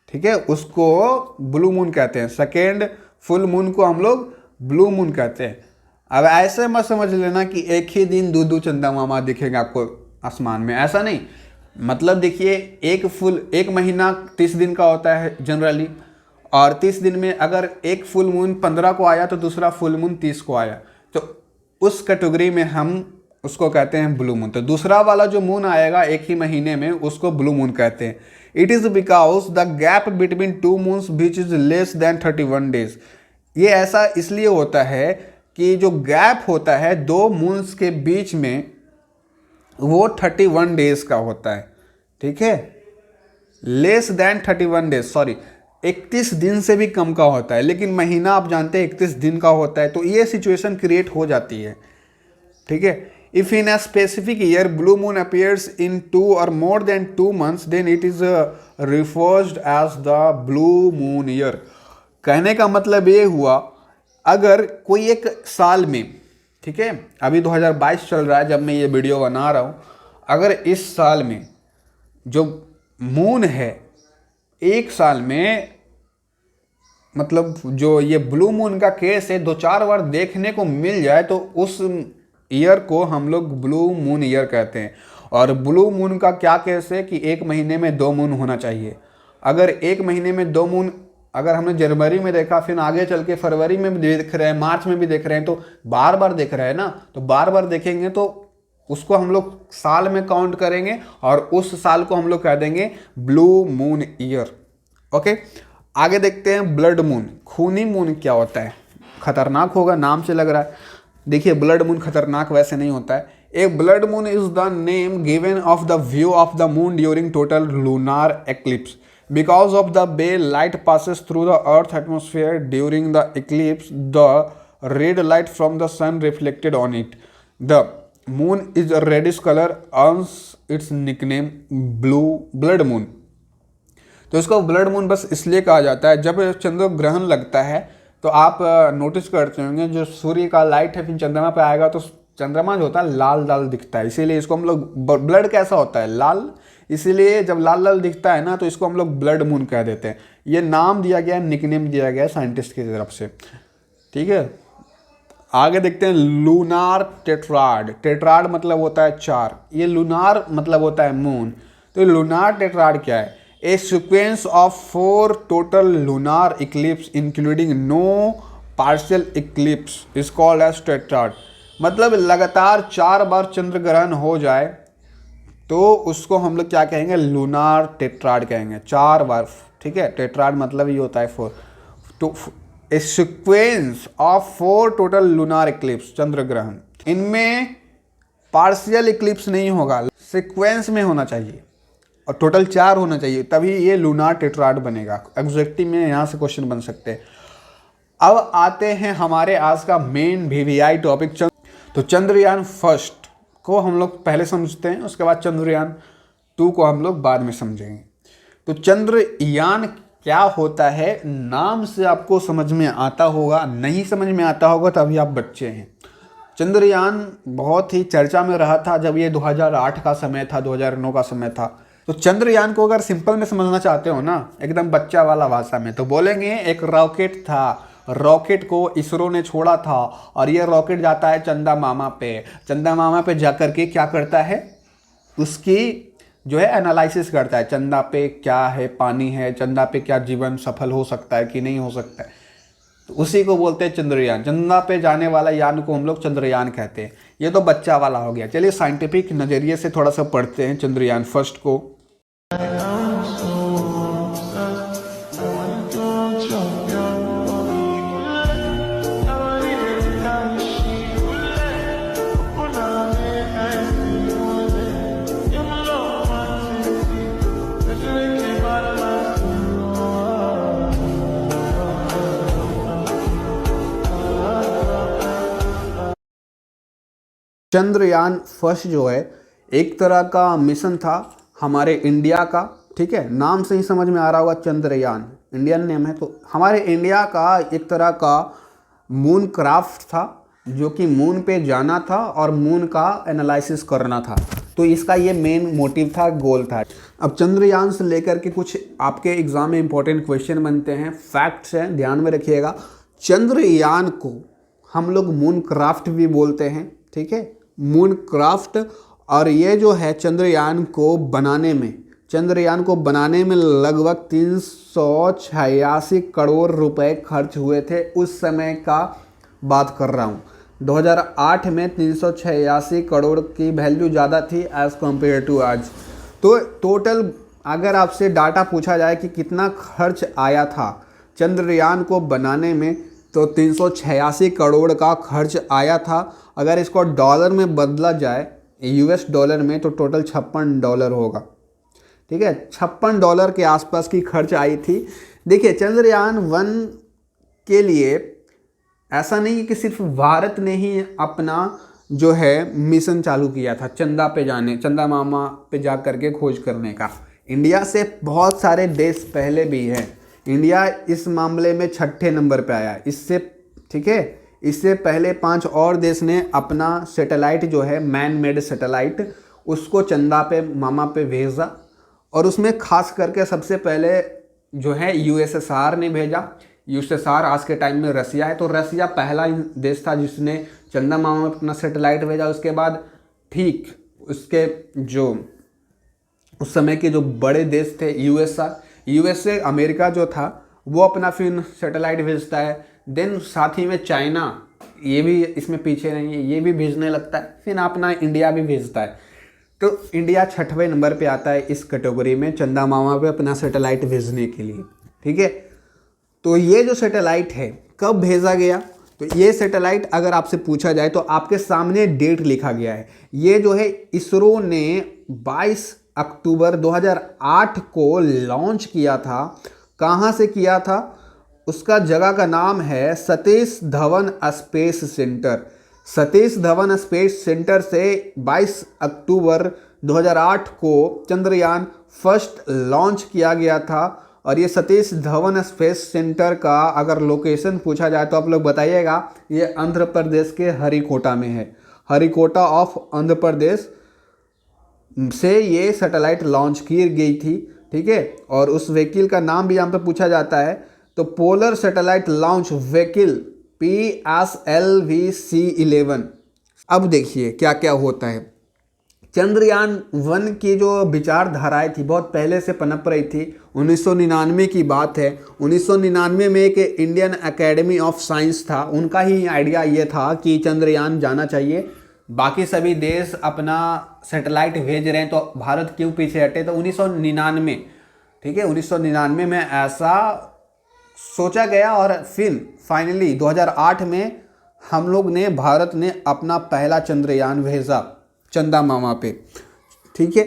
ठीक है, उसको ब्लू मून कहते हैं। सेकेंड फुल मून को हम लोग ब्लू मून कहते हैं। अब ऐसे मत समझ लेना कि एक ही दिन 2 चंदा मामा दिखेगा आपको आसमान में, ऐसा नहीं। मतलब देखिए, एक महीना 30 दिन का होता है जनरली, और 30 दिन में अगर एक फुल मून 15 को आया तो दूसरा फुल मून 30 को आया, तो उस कैटेगरी में हम उसको कहते हैं ब्लू मून। तो दूसरा वाला जो मून आएगा एक ही महीने में उसको ब्लू मून कहते हैं। It is because the gap between 2 moons which is less than 31 days. ये ऐसा इसलिए होता है कि जो गैप होता है 2 मून्स के बीच में वो 31 डेज का होता है। ठीक है, लेस देन 31 डेज, सॉरी 31 दिन से भी कम का होता है, लेकिन महीना आप जानते हैं 31 दिन का होता है, तो ये सिचुएशन क्रिएट हो जाती है। ठीक है, if in a specific year blue moon appears in 2 or more than 2 months then it is referred as the blue moon year. कहने का मतलब ये हुआ, अगर कोई एक साल में, ठीक है, अभी 2022 चल रहा है जब मैं ये वीडियो बना रहा हूँ, अगर इस साल में जो मून है एक साल में, मतलब जो ये ब्लू मून का केस है 2-4 बार देखने को मिल जाए तो उस ईयर को हम लोग ब्लू मून ईयर कहते हैं। और ब्लू मून का क्या केस है कि एक महीने में 2 मून होना चाहिए। अगर एक महीने में 2 मून अगर हमने जनवरी में देखा, फिर आगे चल के फरवरी में भी देख रहे हैं, मार्च में भी देख रहे हैं, तो बार बार देख रहे हैं ना, तो बार बार देखेंगे तो उसको हम लोग साल में काउंट करेंगे और उस साल को हम लोग कह देंगे ब्लू मून ईयर। ओके, आगे देखते हैं ब्लड मून। खूनी मून क्या होता है? खतरनाक होगा, नाम से लग रहा है। देखिए, ब्लड मून खतरनाक वैसे नहीं होता है। A blood moon is the name given of the view of the moon during total lunar eclipse. Because of the way light passes through the earth atmosphere during the eclipse, the red light from the sun reflected on it. The moon is a reddish color, earns its nickname blood moon. तो इसको blood moon बस इसलिए कहा जाता है, जब चंद्र ग्रहण लगता है तो आप नोटिस करते होंगे जो सूर्य का लाइट है फिर चंद्रमा पे आएगा तो चंद्रमा जो होता है लाल लाल दिखता है, इसीलिए इसको हम लोग, ब्लड कैसा होता है? लाल, इसीलिए जब लाल लाल दिखता है ना तो इसको हम लोग ब्लड मून कह देते हैं। ये नाम दिया गया, निकनेम दिया गया साइंटिस्ट की तरफ से। ठीक है, आगे देखते हैं लूनार टेट्राड। टेट्राड मतलब होता है 4, ये लूनार मतलब होता है मून। तो लूनार टेट्राड क्या है? A sequence of 4 total lunar eclipse including no partial eclipse is called as tetrad. मतलब लगातार 4 बार चंद्र ग्रहण हो जाए तो उसको हम लोग क्या कहेंगे? लूनार टेट्राड कहेंगे, 4 बार। ठीक है, टेट्राड मतलब ये होता है 4। तो a sequence of 4 total lunar eclipse, चंद्र ग्रहण, इनमें पार्शियल इक्लिप्स नहीं होगा, सीक्वेंस में होना चाहिए और टोटल 4 होना चाहिए, तभी ये लूनार टेट्राड बनेगा। एग्जैक्टिव में यहाँ से क्वेश्चन बन सकते हैं। अब आते हैं हमारे आज का मेन VVI टॉपिक। तो चंद्रयान फर्स्ट को हम लोग पहले समझते हैं, उसके बाद चंद्रयान 2 को हम लोग बाद में समझेंगे। तो चंद्रयान क्या होता है, नाम से आपको समझ में आता होगा, नहीं समझ में आता होगा तो अभी आप बच्चे हैं। चंद्रयान बहुत ही चर्चा में रहा था जब ये 2008 का समय था, 2009 का समय था। तो चंद्रयान को अगर सिंपल में समझना चाहते हो ना, एकदम बच्चा वाला भाषा में, तो बोलेंगे एक रॉकेट था, रॉकेट को इसरो ने छोड़ा था और ये रॉकेट जाता है चंदा मामा पे। चंदा मामा पे जाकर के क्या करता है? उसकी जो है एनालिसिस करता है चंदा पे क्या है, पानी है, चंदा पे क्या जीवन सफल हो सकता है कि नहीं हो सकता है, तो उसी को बोलते हैं चंद्रयान। चंदा पे जाने वाला यान को हम लोग चंद्रयान कहते हैं। ये तो बच्चा वाला हो गया। चलिए साइंटिफिक नज़रिए से थोड़ा सा पढ़ते हैं चंद्रयान फर्स्ट को। चंद्रयान फर्स्ट जो है एक तरह का मिशन था हमारे इंडिया का, ठीक है, नाम से ही समझ में आ रहा होगा चंद्रयान इंडियन नेम है, तो हमारे इंडिया का एक तरह का मून क्राफ्ट था जो कि मून पे जाना था और मून का एनालिसिस करना था। तो इसका ये मेन मोटिव था, गोल था। अब चंद्रयान से लेकर के कुछ आपके एग्जाम में इंपॉर्टेंट क्वेश्चन बनते हैं, फैक्ट्स हैं, ध्यान में रखिएगा। चंद्रयान को हम लोग मून क्राफ्ट भी बोलते हैं, ठीक है, मून क्राफ्ट। और ये जो है चंद्रयान को बनाने में लगभग 386 करोड़ रुपए खर्च हुए थे। उस समय का बात कर रहा हूँ, 2008 में 386 करोड़ की वैल्यू ज़्यादा थी एज़ कम्पेयर टू आज। तो टोटल अगर आपसे डाटा पूछा जाए कि कितना खर्च आया था चंद्रयान को बनाने में, तो 386 करोड़ का खर्च आया था। अगर इसको डॉलर में बदला जाए, यूएस डॉलर में, तो टोटल $56 होगा, ठीक है, $56 के आसपास की खर्च आई थी। देखिए चंद्रयान 1 के लिए ऐसा नहीं कि सिर्फ भारत ने ही अपना जो है मिशन चालू किया था चंदा मामा पे जा करके खोज करने का। इंडिया से बहुत सारे देश पहले भी हैं। इंडिया इस मामले में 6ठे नंबर पे आया इससे, ठीक है, इससे पहले 5 और देश ने अपना सैटेलाइट जो है मैन मेड सैटेलाइट उसको चंदा पे मामा पे भेजा। और उसमें खास करके सबसे पहले जो है यूएसएसआर ने भेजा। यूएसएसआर आज के टाइम में रसिया है, तो रसिया पहला देश था जिसने चंदा मामा पे अपना सैटेलाइट भेजा। उसके बाद ठीक उसके जो उस समय के जो बड़े देश थे यूएसए अमेरिका जो था वो अपना फिर सैटेलाइट भेजता है। देन साथ ही में चाइना, ये भी इसमें पीछे नहीं है, ये भी भेजने लगता है। फिर अपना इंडिया भी भेजता है। तो इंडिया 6वें नंबर पे आता है इस कैटेगरी में चंदा मामा पे अपना सैटेलाइट भेजने के लिए, ठीक है। तो ये जो सैटेलाइट है कब भेजा गया, तो ये सैटेलाइट अगर आपसे पूछा जाए तो आपके सामने डेट लिखा गया है। ये जो है इसरो ने 22 अक्टूबर 2008 को लॉन्च किया था। कहाँ से किया था, उसका जगह का नाम है Satish Dhawan space centre. Satish Dhawan space centre से 22 अक्टूबर 2008 को चंद्रयान फर्स्ट लॉन्च किया गया था। और ये सतीश धवन स्पेस सेंटर का अगर लोकेशन पूछा जाए तो आप लोग बताइएगा। ये आंध्र प्रदेश के हरिकोटा में है। हरिकोटा ऑफ आंध्र प्रदेश से ये सैटेलाइट लॉन्च की गई थी, ठीक है। और उस व्हीकल का नाम भी यहाँ पे पूछा जाता है, तो polar satellite launch vehicle PSLV-C11। अब देखिए क्या क्या होता है। चंद्रयान 1 की जो विचारधाराएं थी बहुत पहले से पनप रही थी। 1999 की बात है। 1999 में एक इंडियन एकेडमी ऑफ साइंस था, उनका ही आइडिया ये था कि चंद्रयान जाना चाहिए। बाकी सभी देश अपना सैटेलाइट भेज रहे हैं तो भारत क्यों पीछे हटे। तो 1999, ठीक है, 1999 में ऐसा सोचा गया और फिर फाइनली 2008 में हम लोग ने, भारत ने अपना पहला चंद्रयान भेजा चंदा मामा पे, ठीक है।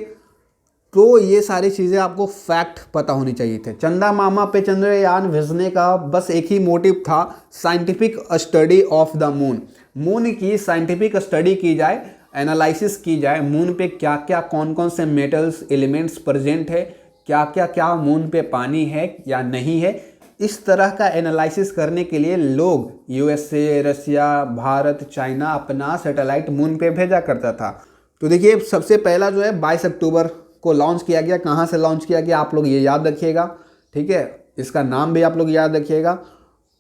तो ये सारी चीज़ें आपको फैक्ट पता होनी चाहिए थे। चंदा मामा पे चंद्रयान भेजने का बस एक ही मोटिव था, scientific study of the moon. Moon की साइंटिफिक स्टडी की जाए, एनालिसिस की जाए, मून पे क्या क्या कौन कौन से मेटल्स एलिमेंट्स प्रेजेंट है, क्या क्या मून पे पानी है या नहीं है। इस तरह का एनालिसिस करने के लिए लोग यूएसए, रसिया, भारत, चाइना अपना सैटेलाइट मून पे भेजा करता था। तो देखिए सबसे पहला जो है 22 अक्टूबर को लॉन्च किया गया। कहाँ से लॉन्च किया गया आप लोग ये याद रखिएगा, ठीक है, इसका नाम भी आप लोग याद रखिएगा।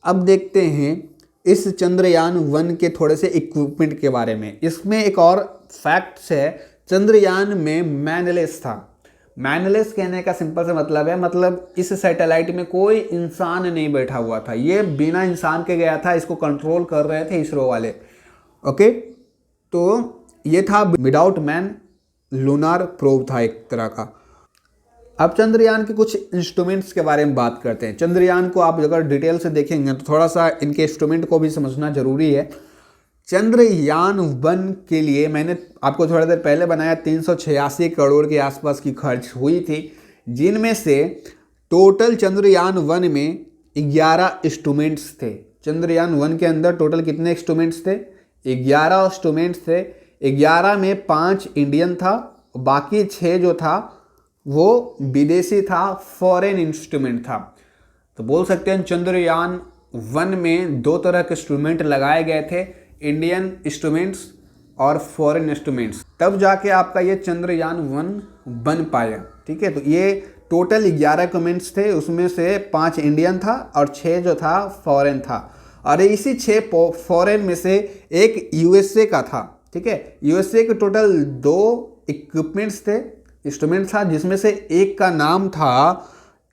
अब देखते हैं इस चंद्रयान 1 के थोड़े से इक्विपमेंट के बारे में। इसमें एक और फैक्ट्स है, चंद्रयान में मैनलेस था। मैनलेस कहने का सिंपल से मतलब है, मतलब इस सैटेलाइट में कोई इंसान नहीं बैठा हुआ था, ये बिना इंसान के गया था, इसको कंट्रोल कर रहे थे इसरो वाले। ओके, तो ये था विदाउट मैन लूनार प्रोब था एक तरह का। अब चंद्रयान के कुछ इंस्ट्रूमेंट्स के बारे में बात करते हैं। चंद्रयान को आप अगर डिटेल से देखेंगे तो थोड़ा सा इनके इंस्ट्रूमेंट को भी समझना जरूरी है। चंद्रयान 1 के लिए मैंने आपको थोड़ा देर पहले बनाया 386 करोड़ के आसपास की खर्च हुई थी, जिनमें से टोटल चंद्रयान 1 में 11 इंस्ट्रूमेंट्स थे। चंद्रयान 1 के अंदर टोटल कितने इंस्ट्रूमेंट्स थे? 11 इंस्ट्रूमेंट्स थे। 11 में 5 इंडियन था, बाकी 6 जो था वो विदेशी था, फॉरेन इंस्ट्रूमेंट था। तो बोल सकते हैं चंद्रयान 1 में 2 तरह के इंस्ट्रूमेंट लगाए गए थे, इंडियन इंस्ट्रूमेंट्स और फॉरेन इंस्ट्रूमेंट्स, तब जाके आपका ये चंद्रयान 1 बन पाया। ठीक है, तो ये टोटल 11 इक्विपमेंट्स थे, उसमें से 5 इंडियन था और 6 जो था फॉरेन था। और इसी 6 फॉरेन में से एक यूएसए का था। ठीक है, यूएसए के टोटल 2 इक्विपमेंट्स थे, इंस्ट्रूमेंट था, जिसमें से एक का नाम था,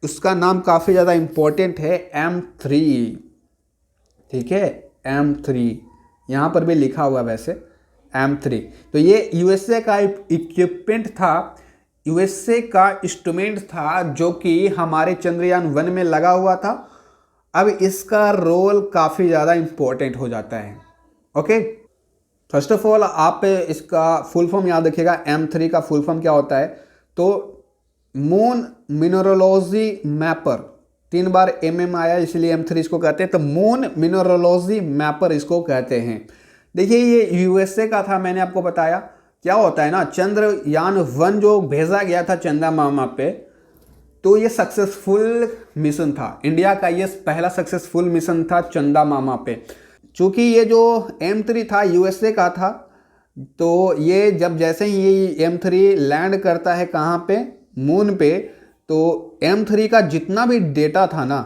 उसका नाम काफ़ी ज़्यादा इम्पोर्टेंट है, M3। ठीक है, M3 यहाँ पर भी लिखा हुआ वैसे M3। तो ये यूएसए का इक्विपमेंट था, यूएसए का इंस्ट्रूमेंट था जो कि हमारे चंद्रयान 1 में लगा हुआ था। अब इसका रोल काफ़ी ज़्यादा इम्पोर्टेंट हो जाता है। ओके, फर्स्ट ऑफ ऑल आप इसका फुल फॉर्म याद रखिएगा। M3 का फुल फॉर्म क्या होता है? तो मून मिनरोलॉजी मैपर, 3 बार MM आया इसलिए M3 इसको कहते हैं। तो मून मिनरोलॉजी मैपर इसको कहते हैं। देखिए ये यूएसए का था, मैंने आपको बताया। क्या होता है ना, चंद्रयान 1 जो भेजा गया था चंदा मामा पे, तो ये सक्सेसफुल मिशन था। इंडिया का ये पहला सक्सेसफुल मिशन था चंदा मामा पे। चूँकि ये जो M3 था यूएसए का था, तो ये जब जैसे ही ये M3 लैंड करता है कहाँ पे, मून पे, तो M3 का जितना भी डेटा था ना,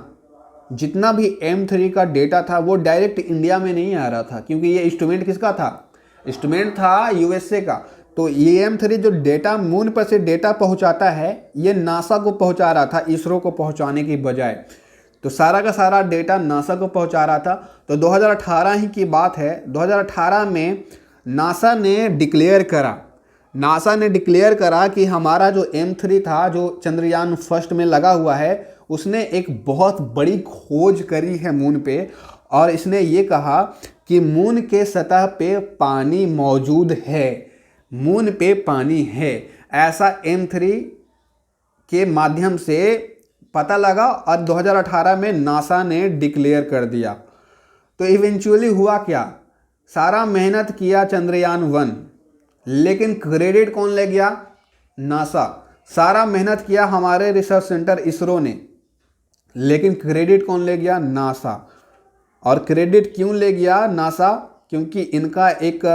जितना भी M3 का डेटा था वो डायरेक्ट इंडिया में नहीं आ रहा था, क्योंकि ये इंस्ट्रूमेंट किसका था? इंस्ट्रूमेंट था यूएसए का। तो ये M3 जो डेटा मून पर से डेटा पहुंचाता है, ये नासा को पहुंचा रहा था, इसरो को पहुंचाने की बजाय। तो सारा का सारा डेटा नासा को पहुंचा रहा था। तो 2018 ही की बात है, 2018 में नासा ने डिक्लेयर करा कि हमारा जो M3 था, जो चंद्रयान 1 में लगा हुआ है, उसने एक बहुत बड़ी खोज करी है मून पे। और इसने ये कहा कि मून के सतह पे पानी मौजूद है, मून पे पानी है, ऐसा M3 के माध्यम से पता लगा और 2018 में नासा ने डिक्लेयर कर दिया। तो इवेंचुअली हुआ क्या? सारा मेहनत किया चंद्रयान 1, लेकिन क्रेडिट कौन ले गया? नासा। सारा मेहनत किया हमारे रिसर्च सेंटर इसरो ने, लेकिन क्रेडिट कौन ले गया? नासा। और क्रेडिट क्यों ले गया नासा? क्योंकि इनका एक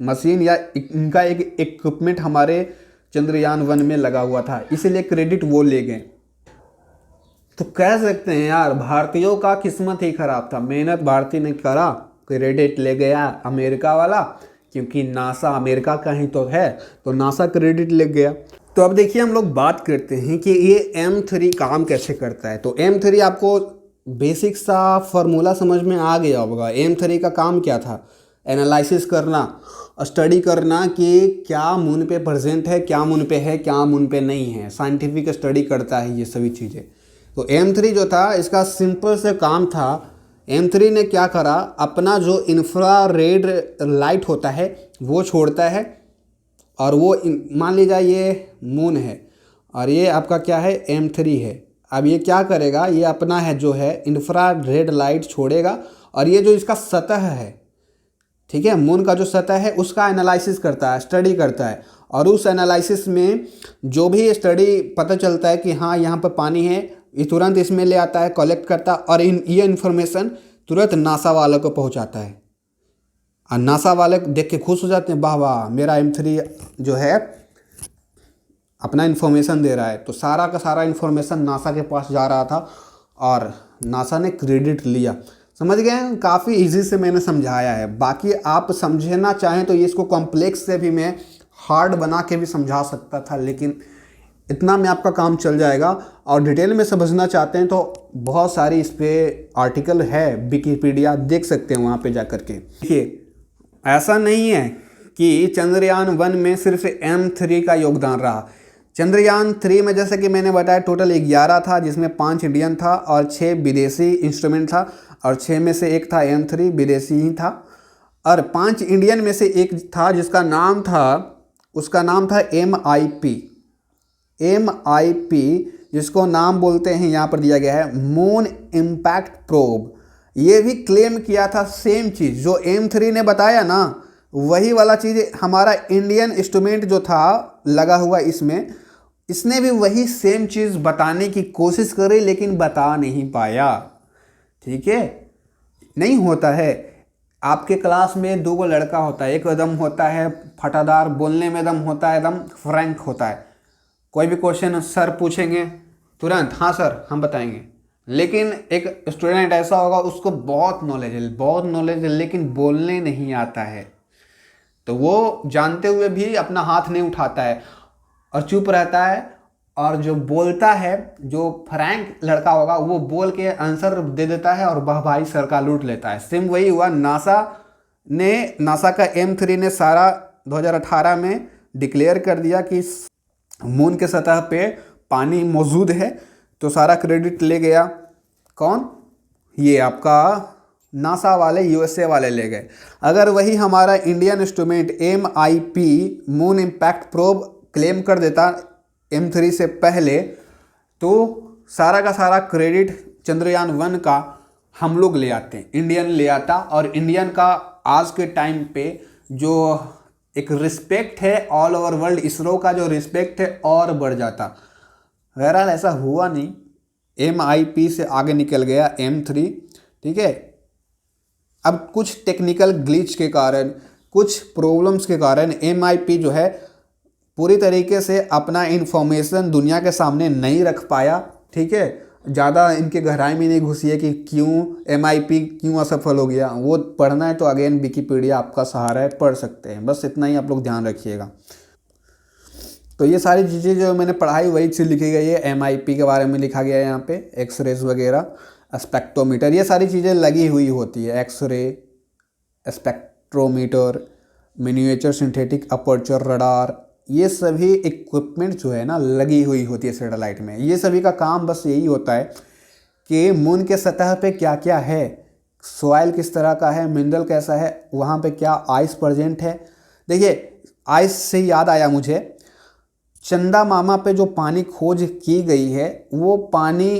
मशीन या इनका एक इक्विपमेंट हमारे चंद्रयान 1 में लगा हुआ था, इसीलिए क्रेडिट वो ले गए। तो कह सकते हैं यार, भारतीयों का किस्मत ही खराब था। मेहनत भारतीय ने करा, क्रेडिट ले गया अमेरिका वाला, क्योंकि नासा अमेरिका का ही तो है, तो नासा क्रेडिट ले गया। तो अब देखिए हम लोग बात करते हैं कि ये M3 काम कैसे करता है। तो M3 आपको बेसिक सा फॉर्मूला समझ में आ गया होगा। M3 का काम क्या था? एनालिसिस करना, स्टडी करना कि क्या मून पे प्रेजेंट है, क्या मून पे है, क्या मून पे नहीं है। साइंटिफिक स्टडी करता है ये सभी चीज़ें। तो M3 जो था, इसका सिंपल से काम था। M3 ने क्या करा, अपना जो इंफ्रारेड लाइट होता है वो छोड़ता है, और वो मान लीजिए ये मून है और ये आपका क्या है, M3 है। अब ये क्या करेगा, ये अपना है जो है इंफ्रारेड लाइट छोड़ेगा, और ये जो इसका सतह है, ठीक है, मून का जो सतह है उसका एनालिसिस करता है, स्टडी करता है। और उस एनालिसिस में जो भी स्टडी पता चलता है कि हाँ यहाँ पर पानी है, ये तुरंत इसमें ले आता है, कलेक्ट करता, और ये इन्फॉर्मेशन तुरंत नासा वालों को पहुंचाता है। और नासा वाले देख के खुश हो जाते हैं, वाह वाह, मेरा M3 जो है अपना इन्फॉर्मेशन दे रहा है। तो सारा का सारा इन्फॉर्मेशन नासा के पास जा रहा था और नासा ने क्रेडिट लिया। समझ गए? काफ़ी इजी से मैंने समझाया है। बाकी आप समझना चाहें तो ये इसको कॉम्प्लेक्स से भी मैं हार्ड बना के भी समझा सकता था, लेकिन इतना में आपका काम चल जाएगा। और डिटेल में समझना चाहते हैं तो बहुत सारी इस पर आर्टिकल है, विकिपीडिया देख सकते हैं वहाँ पे जा कर के। देखिए, ऐसा नहीं है कि चंद्रयान 1 में सिर्फ M3 का योगदान रहा। चंद्रयान 3 में जैसे कि मैंने बताया टोटल 11 था, जिसमें 5 इंडियन था और 6 विदेशी इंस्ट्रूमेंट था, और 6 में से एक था M3 विदेशी ही था, और 5 इंडियन में से एक था जिसका नाम था, उसका नाम था MIP, जिसको नाम बोलते हैं यहाँ पर दिया गया है मून इम्पैक्ट प्रोब। ये भी क्लेम किया था सेम चीज़ जो M3 ने बताया ना, वही वाला चीज़ हमारा इंडियन इंस्ट्रूमेंट जो था लगा हुआ इसमें, इसने भी वही सेम चीज़ बताने की कोशिश करी लेकिन बता नहीं पाया। ठीक है, नहीं होता है। आपके क्लास में 2 लड़का होता है, एक एकदम होता है फटादार, बोलने में एकदम होता है, एकदम फ्रैंक होता है, कोई भी क्वेश्चन सर पूछेंगे तुरंत हाँ सर हम बताएंगे। लेकिन एक स्टूडेंट ऐसा होगा उसको बहुत नॉलेज है लेकिन बोलने नहीं आता है, तो वो जानते हुए भी अपना हाथ नहीं उठाता है और चुप रहता है, और जो बोलता है, जो फ्रैंक लड़का होगा, वो बोल के आंसर दे देता है और वाहवाही सर का लूट लेता है। सेम वही हुआ, नासा का M3 ने सारा 2018 में डिक्लेयर कर दिया कि मून के सतह पे पानी मौजूद है, तो सारा क्रेडिट ले गया कौन? ये आपका नासा वाले, USA वाले ले गए। अगर वही हमारा Indian instrument MIP moon impact probe claim कर देता M3 से पहले, तो सारा का सारा क्रेडिट चंद्रयान 1 का हम लोग ले आते हैं, इंडियन ले आता, और इंडियन का आज के टाइम पे जो एक रिस्पेक्ट है ऑल ओवर वर्ल्ड, इसरो का जो रिस्पेक्ट है और बढ़ जाता। बहरहाल ऐसा हुआ नहीं, MIP से आगे निकल गया M3। ठीक है, अब कुछ टेक्निकल ग्लिच के कारण, कुछ प्रॉब्लम्स के कारण MIP जो है पूरी तरीके से अपना इंफॉर्मेशन दुनिया के सामने नहीं रख पाया। ठीक है, ज़्यादा इनके गहराई में नहीं घुसी है कि क्यों MIP क्यों असफल हो गया। वो पढ़ना है तो अगेन विकिपीडिया आपका सहारा है, पढ़ सकते हैं, बस इतना ही आप लोग ध्यान रखिएगा। तो ये सारी चीज़ें जो मैंने पढ़ाई वही चीज़ लिखी गई है, MIP के बारे में लिखा गया है यहाँ पे, एक्सरेज वगैरह, स्पेक्ट्रोमीटर, ये सारी चीज़ें लगी हुई होती है, X ray, spectrometer, miniature synthetic aperture radar, ये सभी इक्विपमेंट जो है ना लगी हुई होती है सैटेलाइट में। ये सभी का काम बस यही होता है कि मून के सतह पे क्या क्या है, सॉइल किस तरह का है, मिनरल कैसा है, वहाँ पे क्या आइस प्रेजेंट है। देखिए, आइस से याद आया मुझे, चंदा मामा पे जो पानी खोज की गई है, वो पानी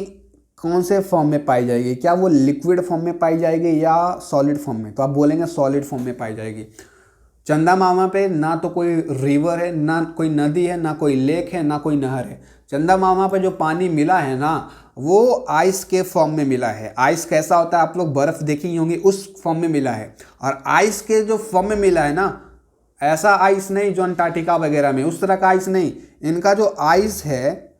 कौन से फॉर्म में पाई जाएगी? क्या वो लिक्विड फॉर्म में पाई जाएगी या सॉलिड फॉर्म में? तो आप बोलेंगे सॉलिड फॉर्म में पाई जाएगी। चंदा मामा पे ना तो कोई रिवर है, ना कोई नदी है, ना कोई लेक है, ना कोई नहर है। चंदा मामा पे जो पानी मिला है ना, वो आइस के फॉर्म में मिला है। आइस कैसा होता है, आप लोग बर्फ़ देखी होंगी, उस फॉर्म में मिला है। और आइस के जो फॉर्म में मिला है ना, ऐसा आइस नहीं जो अंटार्कटिका वगैरह में, उस तरह का आइस नहीं। इनका जो आइस है,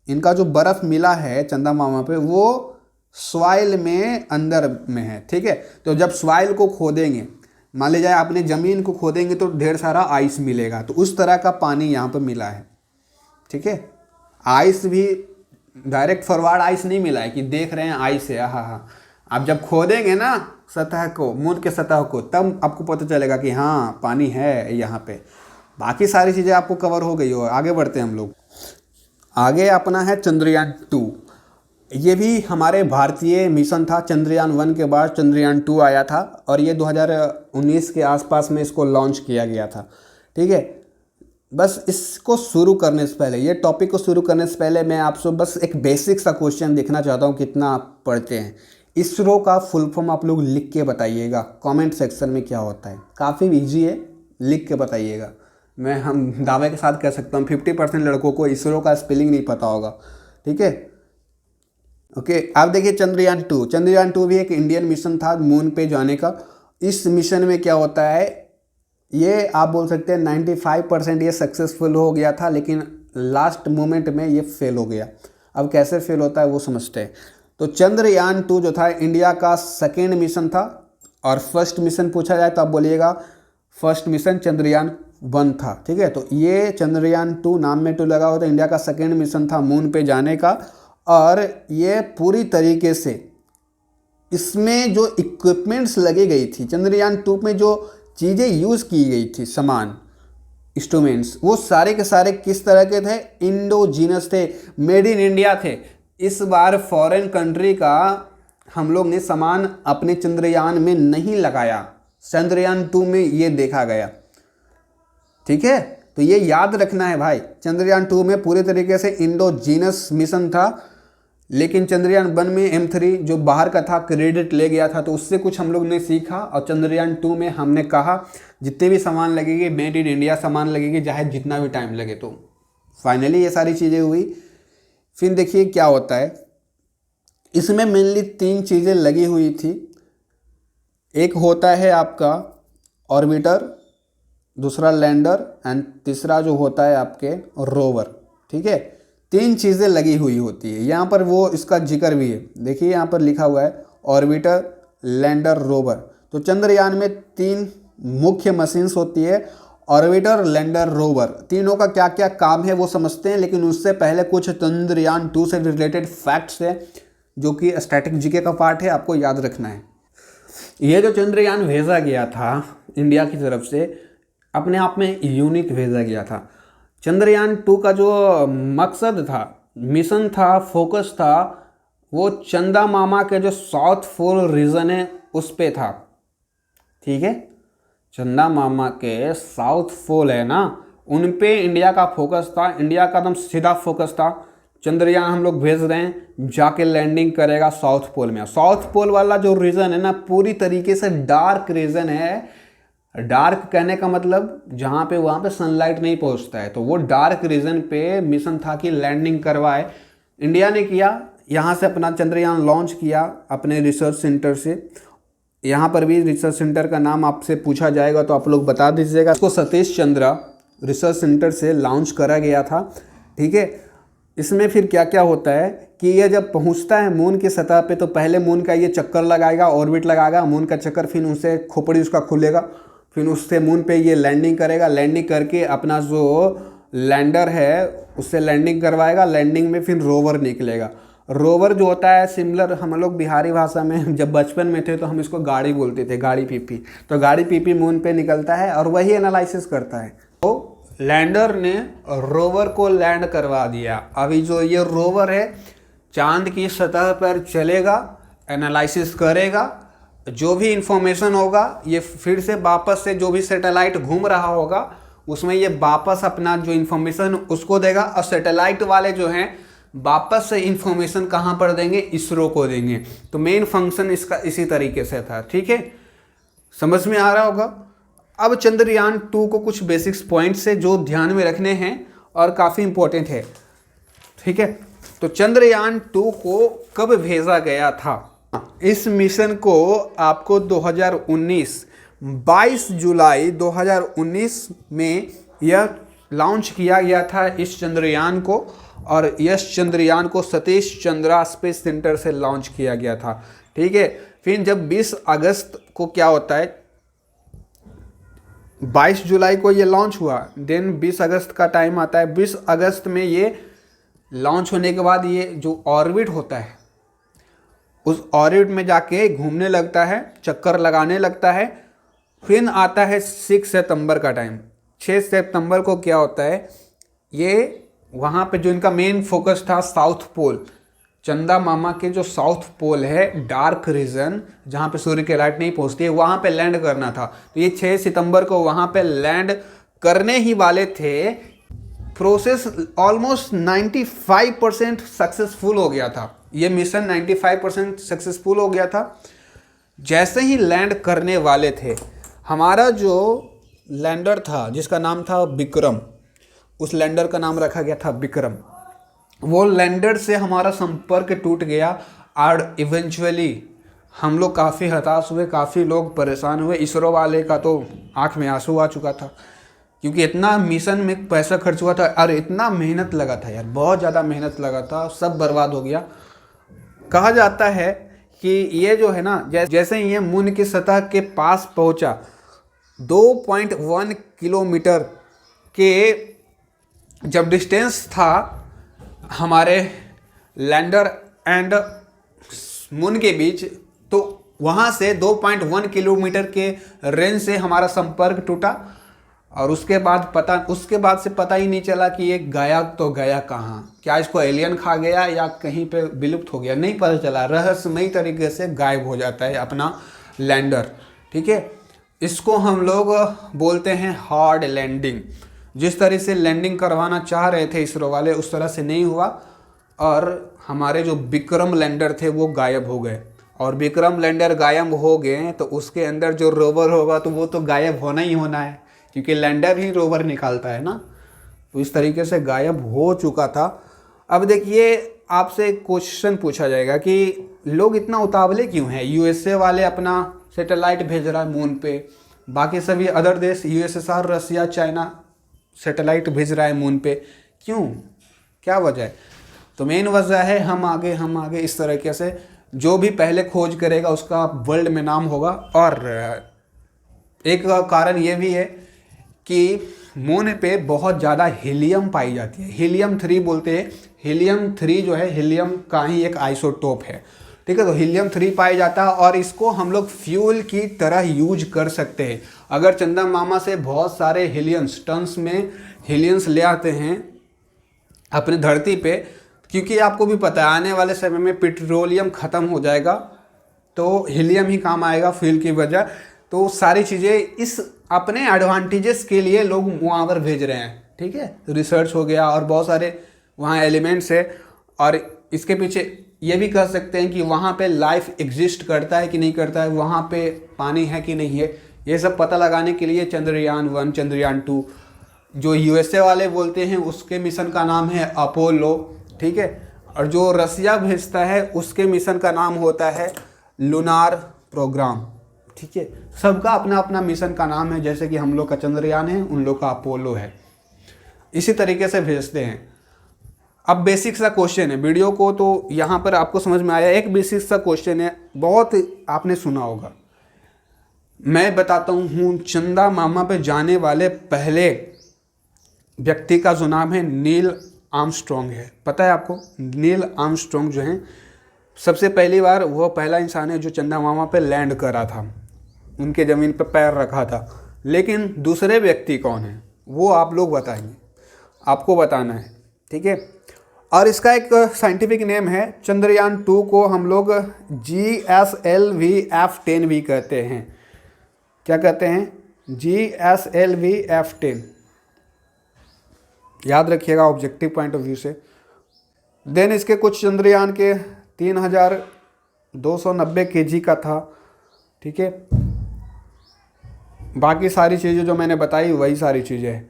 इनका जो बर्फ़ मिला है चंदा मामा पे, वो सॉइल में अंदर में है। ठीक है, तो जब सॉइल को खोदेंगे, मान लीजिए आपने ज़मीन को खोदेंगे तो ढेर सारा आइस मिलेगा, तो उस तरह का पानी यहाँ पर मिला है। ठीक है, आइस भी डायरेक्ट फॉरवर्ड आइस नहीं मिला है कि देख रहे हैं आइस है, हाँ। आप जब खोदेंगे ना सतह को, मून के सतह को, तब आपको पता चलेगा कि हाँ पानी है यहाँ पे। बाकी सारी चीज़ें आपको कवर हो गई हो। आगे बढ़ते हैं हम लोग। आगे अपना है चंद्रयान 2। ये भी हमारे भारतीय मिशन था। चंद्रयान 1 के बाद चंद्रयान 2 आया था, और ये 2019 के आसपास में इसको लॉन्च किया गया था। ठीक है, बस इसको शुरू करने से पहले, ये टॉपिक को शुरू करने से पहले मैं आपसे बस एक बेसिक सा क्वेश्चन देखना चाहता हूँ, कितना आप पढ़ते हैं। इसरो का फुल फॉर्म आप लोग लिख के बताइएगा कमेंट सेक्शन में, क्या होता है। काफ़ी इजी है, लिख के बताइएगा। हम दावे के साथ कह सकता हूँ 50% लड़कों को इसरो का स्पेलिंग नहीं पता होगा। ठीक है, ओके। आप देखिए चंद्रयान 2 भी एक इंडियन मिशन था मून पे जाने का। इस मिशन में क्या होता है, ये आप बोल सकते हैं 95% ये सक्सेसफुल हो गया था, लेकिन लास्ट मोमेंट में ये फेल हो गया। अब कैसे फेल होता है वो समझते हैं। तो चंद्रयान 2 जो था इंडिया का सेकेंड मिशन था, और फर्स्ट मिशन पूछा जाए तो आप बोलिएगा फर्स्ट मिशन चंद्रयान वन था। ठीक है, तो ये चंद्रयान 2 नाम में 2 लगा हुआ था, इंडिया का सेकेंड मिशन था मून पे जाने का। और ये पूरी तरीके से इसमें जो इक्विपमेंट्स लगी गई थी, चंद्रयान 2 में जो चीज़ें यूज़ की गई थी, सामान, इंस्ट्रूमेंट्स, वो सारे के सारे किस तरह के थे? इंडोजीनस थे, मेड इन इंडिया थे। इस बार फॉरेन कंट्री का हम लोग ने सामान अपने चंद्रयान में नहीं लगाया, चंद्रयान 2 में ये देखा गया। ठीक है, तो ये याद रखना है भाई, चंद्रयान 2 में पूरे तरीके से इंडोजीनस मिशन था, लेकिन चंद्रयान 1 में M3 जो बाहर का था क्रेडिट ले गया था, तो उससे कुछ हम लोग ने सीखा। और चंद्रयान 2 में हमने कहा जितने भी सामान लगेगी मेड इन इंडिया सामान लगेगी, चाहे जितना भी टाइम लगे। तो फाइनली ये सारी चीज़ें हुई। फिर देखिए क्या होता है, इसमें मेनली 3 चीज़ें लगी हुई थी। एक होता है आपका ऑर्बिटर, दूसरा लैंडर एंड तीसरा जो होता है आपके रोवर। ठीक है, 3 चीज़ें लगी हुई होती है। यहाँ पर वो इसका जिक्र भी है, देखिए यहाँ पर लिखा हुआ है ऑर्बिटर, लैंडर, रोवर। तो चंद्रयान में 3 मुख्य मशीन्स होती है, ऑर्बिटर, लैंडर, रोवर। तीनों का क्या क्या काम है वो समझते हैं, लेकिन उससे पहले कुछ चंद्रयान 2 से रिलेटेड फैक्ट्स है जो कि स्टैटिक जीके का पार्ट है, आपको याद रखना है। ये जो चंद्रयान भेजा गया था इंडिया की तरफ से, अपने आप में यूनिक भेजा गया था। चंद्रयान 2 का जो मकसद था, मिशन था, फोकस था, वो चंदा मामा के जो साउथ पोल रीजन है उस पे था। ठीक है, चंदा मामा के साउथ पोल है ना, उन पे इंडिया का फोकस था, इंडिया का एकदम सीधा फोकस था। चंद्रयान हम लोग भेज रहे हैं, जाके लैंडिंग करेगा साउथ पोल में। साउथ पोल वाला जो रीजन है ना, पूरी तरीके से डार्क रीजन है। डार्क कहने का मतलब जहाँ पे वहाँ पे सनलाइट नहीं पहुँचता है, तो वो डार्क रीजन पे मिशन था कि लैंडिंग करवाए। इंडिया ने किया, यहाँ से अपना चंद्रयान लॉन्च किया अपने रिसर्च सेंटर से। यहाँ पर भी रिसर्च सेंटर का नाम आपसे पूछा जाएगा तो आप लोग बता दीजिएगा। इसको सतीश चंद्रा रिसर्च सेंटर से लॉन्च करा गया था। ठीक है, इसमें फिर क्या क्या होता है कि ये जब पहुंचता है मून की सतह पे, तो पहले मून का ये चक्कर लगाएगा, ऑर्बिट लगाएगा, मून का चक्कर, फिर उनसे खोपड़ी उसका खुलेगा, फिर उससे मून पे ये लैंडिंग करेगा। लैंडिंग करके अपना जो लैंडर है उससे लैंडिंग करवाएगा। लैंडिंग में फिर रोवर निकलेगा। रोवर जो होता है सिमिलर, हम लोग बिहारी भाषा में जब बचपन में थे तो हम इसको गाड़ी बोलते थे, गाड़ी पीपी। तो गाड़ी पीपी मून पे निकलता है और वही एनालिसिस करता है। तो लैंडर ने रोवर को लैंड करवा दिया। अभी जो ये रोवर है चांद की सतह पर चलेगा, एनालिसिस करेगा, जो भी इंफॉर्मेशन होगा ये फिर से वापस से जो भी सैटेलाइट घूम रहा होगा उसमें ये वापस अपना जो इंफॉर्मेशन उसको देगा। और सैटेलाइट वाले जो हैं वापस से इंफॉर्मेशन कहाँ पर देंगे? इसरो को देंगे। तो मेन फंक्शन इसका इसी तरीके से था। ठीक है, समझ में आ रहा होगा। अब चंद्रयान 2 को कुछ बेसिक्स पॉइंट्स है जो ध्यान में रखने हैं और काफ़ी इंपॉर्टेंट है। ठीक है, तो चंद्रयान 2 को कब भेजा गया था? इस मिशन को आपको 22 जुलाई 2019 में यह लॉन्च किया गया था इस चंद्रयान को। और इस चंद्रयान को सतीश चंद्रा स्पेस सेंटर से लॉन्च किया गया था। ठीक है, फिर जब 20 अगस्त को क्या होता है, 22 जुलाई को ये लॉन्च हुआ, देन 20 अगस्त का टाइम आता है। 20 अगस्त में ये लॉन्च होने के बाद ये जो ऑर्बिट होता है उस ऑर्बिट में जाके घूमने लगता है, चक्कर लगाने लगता है। फिर आता है 6 सितंबर का टाइम। 6 सितंबर को क्या होता है, ये वहाँ पे जो इनका मेन फोकस था साउथ पोल, चंदा मामा के जो साउथ पोल है, डार्क रीजन जहाँ पे सूर्य की लाइट नहीं पहुँचती है, वहाँ पे लैंड करना था। तो ये 6 सितंबर को वहाँ पे लैंड करने ही वाले थे। प्रोसेस ऑलमोस्ट 95% सक्सेसफुल हो गया था। ये मिशन 95% सक्सेसफुल हो गया था। जैसे ही लैंड करने वाले थे, हमारा जो लैंडर था जिसका नाम था विक्रम, उस लैंडर का नाम रखा गया था विक्रम। वो लैंडर से हमारा संपर्क टूट गया और इवेंचुअली हम लोग काफ़ी हताश हुए, काफ़ी लोग परेशान हुए। इसरो वाले का तो आँख में आंसू आ चुका था, क्योंकि इतना मिशन में पैसा खर्च हुआ था और इतना मेहनत लगा था यार, बहुत ज़्यादा मेहनत लगा था, सब बर्बाद हो गया। कहा जाता है कि ये जो है ना, जैसे ही ये मून की सतह के पास पहुंचा, 2.1 किलोमीटर के जब डिस्टेंस था हमारे लैंडर एंड मून के बीच, तो वहाँ से 2.1 किलोमीटर के रेंज से हमारा संपर्क टूटा और उसके बाद से पता ही नहीं चला कि ये गया तो गया कहाँ। क्या इसको एलियन खा गया या कहीं पे विलुप्त हो गया, नहीं पता चला। रहस्यमयी तरीके से गायब हो जाता है अपना लैंडर। ठीक है, इसको हम लोग बोलते हैं हार्ड लैंडिंग। जिस तरह से लैंडिंग करवाना चाह रहे थे इसरो वाले, उस तरह से नहीं हुआ और हमारे जो विक्रम लैंडर थे वो गायब हो गए। और विक्रम लैंडर गायब हो गए तो उसके अंदर जो रोवर होगा तो वो तो गायब होना ही होना है, क्योंकि लैंडर ही रोवर निकालता है ना। तो इस तरीके से गायब हो चुका था। अब देखिए, आपसे क्वेश्चन पूछा जाएगा कि लोग इतना उतावले क्यों हैं। यूएसए वाले अपना सैटेलाइट भेज रहा है मून पे, बाकी सभी अदर देश यूएसएसआर, रसिया, चाइना सैटेलाइट भेज रहा है मून पे, क्यों, क्या वजह है? तो मेन वजह है हम आगे इस तरीके से जो भी पहले खोज करेगा उसका वर्ल्ड में नाम होगा। और एक कारण ये भी है कि मून पे बहुत ज़्यादा हीलियम पाई जाती है। हीलियम 3 बोलते हैं। हीलियम 3 जो है हीलियम का ही एक आइसोटोप है। ठीक है, तो हीलियम 3 पाया जाता है और इसको हम लोग फ्यूल की तरह यूज कर सकते हैं। अगर चंदा मामा से बहुत सारे हीलियंस, टन्स में हीलियंस ले आते हैं अपने धरती पे, क्योंकि आपको भी पता है आने वाले समय में पेट्रोलियम ख़त्म हो जाएगा तो हीलियम ही काम आएगा फ्यूल की वजह। तो सारी चीज़ें इस अपने एडवांटेजेस के लिए लोग वहाँ पर भेज रहे हैं। ठीक है, तो रिसर्च हो गया और बहुत सारे वहाँ एलिमेंट्स है। और इसके पीछे ये भी कह सकते हैं कि वहाँ पे लाइफ एग्जिस्ट करता है कि नहीं करता है, वहाँ पे पानी है कि नहीं है, ये सब पता लगाने के लिए चंद्रयान 1, चंद्रयान 2 जो यूएसए वाले बोलते हैं उसके मिशन का नाम है अपोलो। ठीक है, और जो रसिया भेजता है उसके मिशन का नाम होता है लूनार प्रोग्राम। ठीक है, सबका अपना अपना मिशन का नाम है, जैसे कि हम लोग का चंद्रयान है, उन लोग का अपोलो है, इसी तरीके से भेजते हैं। अब बेसिक सा क्वेश्चन है, वीडियो को तो यहाँ पर आपको समझ में आया। एक बेसिक सा क्वेश्चन है, बहुत आपने सुना होगा, मैं बताता हूँ। चंदा मामा पे जाने वाले पहले व्यक्ति का जो नाम है नील आर्मस्ट्रॉन्ग है। पता है आपको? नील आर्मस्ट्रॉन्ग जो है सबसे पहली बार वो पहला इंसान है जो चंदा मामा पे लैंड करा था, उनके ज़मीन पे पैर रखा था। लेकिन दूसरे व्यक्ति कौन है वो आप लोग बताएंगे, आपको बताना है। ठीक है, और इसका एक साइंटिफिक नेम है, चंद्रयान 2 को हम लोग GSLV-F10 भी कहते हैं। क्या कहते हैं? GSLV-F10, याद रखिएगा ऑब्जेक्टिव पॉइंट ऑफ व्यू से। देन इसके कुछ चंद्रयान के 3290 kg का था। ठीक है, बाकी सारी चीज़ें जो मैंने बताई वही सारी चीज़ें हैं।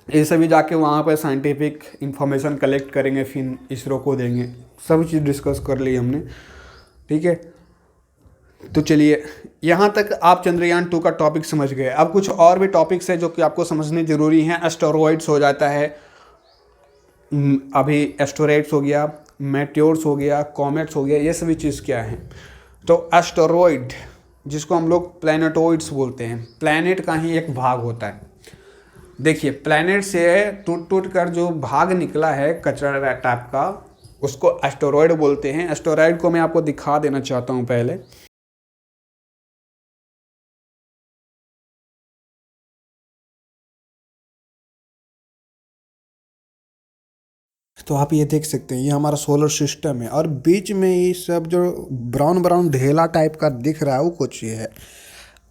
ये सभी जाके वहाँ पर साइंटिफिक इंफॉर्मेशन कलेक्ट करेंगे, फिर इसरो को देंगे। सब चीज़ डिस्कस कर ली हमने। ठीक है, तो चलिए यहाँ तक आप चंद्रयान 2 का टॉपिक समझ गए। अब कुछ और भी टॉपिक्स है जो कि आपको समझने ज़रूरी हैं। एस्टेरॉइड्स हो जाता है, अभी एस्टेरॉइड्स हो गया, मेटियोर्स हो गया, कॉमेट्स हो गया, ये सभी चीज़ क्या है? तो एस्टेरॉइड जिसको हम लोग प्लैनेटॉइड्स बोलते हैं, प्लैनेट का ही एक भाग होता है। देखिए, प्लैनेट से टूट कर जो भाग निकला है कचरा टाइप का, उसको एस्टेरॉइड बोलते हैं। एस्टेरॉइड को मैं आपको दिखा देना चाहता हूँ पहले। तो आप ये देख सकते हैं, ये हमारा सोलर सिस्टम है और बीच में ये सब जो ब्राउन ब्राउन ढेला टाइप का दिख रहा है वो कुछ ये है,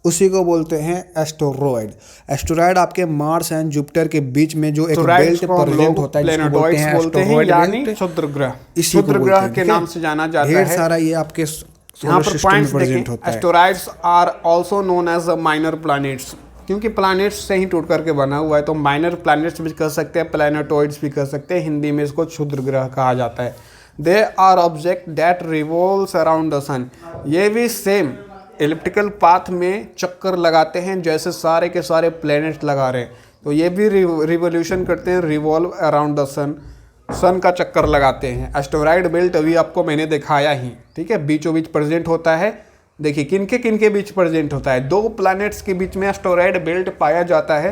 उसी को बोलते हैं एस्टेरॉइड। एस्टेरॉइड आपके मार्स एंड जुपिटर के बीच में जो एक बेल्ट प्रेजेंट होता है जिसको बोलते हैं एस्टेरॉइड बेल्ट, क्षुद्रग्रह। इसी क्षुद्रग्रह के नाम से जाना जाता है। ढेर सारा ये आपके सोलर सिस्टम में प्रेजेंट होता है। Asteroids are also known as minor planets, क्योंकि प्लैनेट्स से ही टूट करके बना हुआ है, तो माइनर प्लैनेट्स भी कह सकते हैं, प्लैनेटॉइड्स भी कह सकते हैं। हिंदी में इसको क्षुद्रग्रह कहा जाता है। They are object that revolves around the sun, ये भी सेम एलिप्टिकल पाथ में चक्कर लगाते हैं जैसे सारे के सारे प्लैनेट लगा रहे हैं। तो ये भी रिवोल्यूशन करते हैं, रिवॉल्व अराउंड द सन का चक्कर लगाते हैं। एस्टेरॉइड बेल्ट अभी आपको मैंने दिखाया ही। ठीक है, बीचों बीच प्रेजेंट होता है। देखिए किन के बीच प्रेजेंट होता है, 2 प्लैनेट्स के बीच में एस्टेरॉइड बेल्ट पाया जाता है।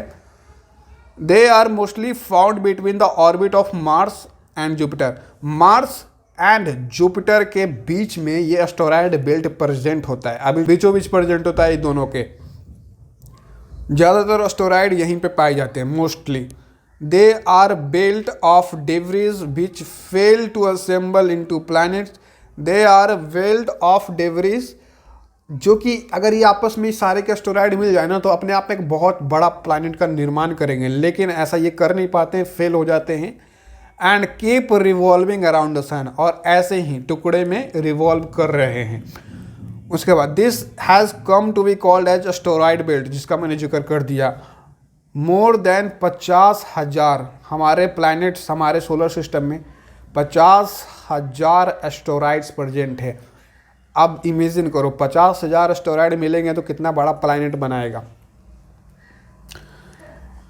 They are mostly found between the orbit of Mars and Jupiter. Mars and Jupiter के बीच में ये एस्टेरॉयड बेल्ट प्रेजेंट होता है, अभी बीचों बीच प्रेजेंट होता है ये दोनों के। ज़्यादातर एस्टेरॉयड यहीं पे पाए जाते हैं mostly. They are belt of debris which fail to assemble into planets. They are belt of debris, जो कि अगर ये आपस में सारे के एस्टेरॉयड मिल जाए ना तो अपने आप में एक बहुत बड़ा प्लैनेट का निर्माण करेंगे, लेकिन ऐसा ये कर नहीं पाते हैं, फेल हो जाते हैं। And keep revolving around the sun, और ऐसे ही टुकड़े में रिवॉल्व कर रहे हैं। उसके बाद this has come to be called as asteroid belt, जिसका मैंने जिक्र कर दिया। मोर देन 50,000 हमारे प्लैनेट्स, हमारे सोलर सिस्टम में 50,000 एस्टेरॉयड्स प्रेजेंट है। अब इमेजिन करो 50,000 एस्टेरॉयड मिलेंगे तो कितना बड़ा प्लैनेट बनाएगा।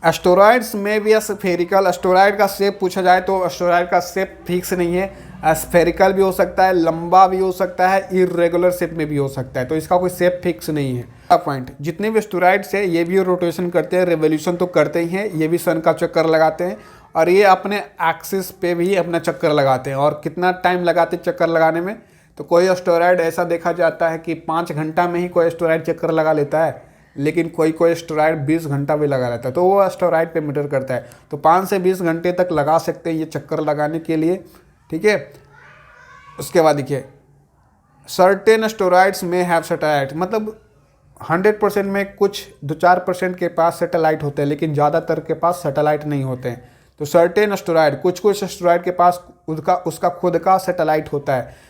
एस्टेरॉयड्स में भी स्फेरिकल, एस्टेरॉयड का शेप पूछा जाए तो एस्टेरॉयड का शेप फिक्स नहीं है, स्फेरिकल भी हो सकता है, लंबा भी हो सकता है, इरेगुलर शेप में भी हो सकता है, तो इसका कोई शेप फिक्स नहीं है। पॉइंट, जितने भी एस्टेरॉयड्स है ये भी रोटेशन करते हैं, रेवोल्यूशन तो करते ही हैं, ये भी सन का चक्कर लगाते हैं और ये अपने एक्सिस पे भी अपना चक्कर लगाते हैं। और कितना टाइम लगाते हैं चक्कर लगाने में, तो कोई एस्टेरॉयड ऐसा देखा जाता है कि 5 घंटा में ही कोई एस्टेरॉयड चक्कर लगा लेता है, लेकिन कोई एस्टेरॉयड 20 घंटा भी लगा लेता है, तो वो एस्टेरॉयड पे मैटर करता है। तो 5 से 20 घंटे तक लगा सकते हैं ये चक्कर लगाने के लिए, ठीक है। उसके बाद देखिए सर्टेन एस्टेरॉयड्स में हैव सैटेलाइट, मतलब 100% में कुछ 2-4% के पास सैटेलाइट होते हैं, लेकिन ज़्यादातर के पास सैटेलाइट नहीं होते हैं। तो सर्टेन एस्टेरॉयड, कुछ एस्टेरॉयड के पास उसका खुद का सैटेलाइट होता है।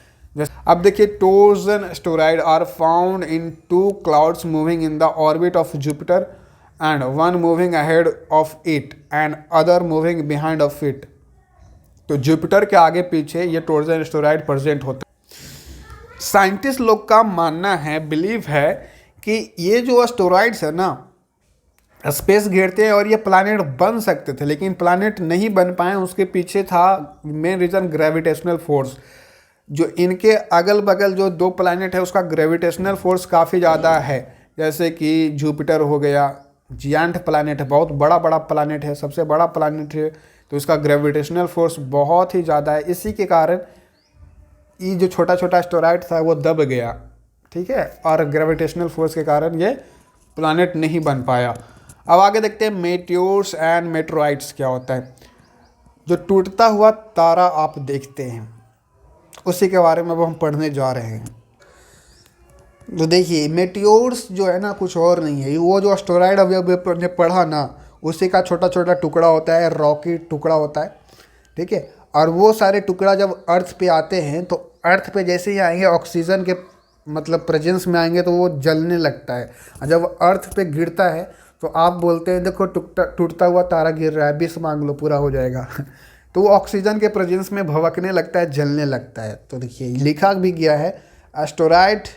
अब देखिए Trojan asteroid are found in 2 clouds moving in the orbit of Jupiter and one moving ahead of it and other moving behind of it. तो जुपिटर के आगे पीछे ये टोर्जन एस्टेरॉयड प्रेजेंट होता है। साइंटिस्ट लोग का मानना है, बिलीव है कि ये जो एस्टेरॉयड्स है ना स्पेस घेरते हैं और ये प्लैनेट बन सकते थे, लेकिन प्लैनेट नहीं बन पाए। उसके पीछे था मेन रीज़न ग्रेविटेशनल फोर्स। जो इनके अगल बगल जो 2 प्लैनेट है उसका ग्रेविटेशनल फोर्स काफ़ी ज़्यादा है, जैसे कि जुपिटर हो गया, जियांट प्लैनेट है, बहुत बड़ा प्लैनेट है, सबसे बड़ा प्लैनेट है, तो इसका ग्रेविटेशनल फोर्स बहुत ही ज़्यादा है। इसी के कारण ये जो छोटा एस्टेरॉयड था वो दब गया, ठीक है, और ग्रेविटेशनल फोर्स के कारण ये प्लैनेट नहीं बन पाया। अब आगे देखते हैं मेटियोर्स एंड मेटेरोइड्स क्या होता है। जो टूटता हुआ तारा आप देखते हैं उसी के बारे में अब हम पढ़ने जा रहे हैं। तो देखिए मेटियोर्स जो है ना कुछ और नहीं है, वो जो एस्टेरॉयड अभी हमने पढ़ा ना उसी का छोटा टुकड़ा होता है, रॉकी टुकड़ा होता है, ठीक है। और वो सारे टुकड़ा जब अर्थ पे आते हैं तो अर्थ पे जैसे ही आएंगे ऑक्सीजन के मतलब प्रेजेंस में आएंगे तो वो जलने लगता है। और जब अर्थ पे गिरता है तो आप बोलते हैं देखो टूटता हुआ तारा गिर रहा है, 20 मांग लो पूरा हो जाएगा तो वो ऑक्सीजन के प्रेजेंस में भवकने लगता है, जलने लगता है। तो देखिए लिखा भी गया है एस्टेरॉयड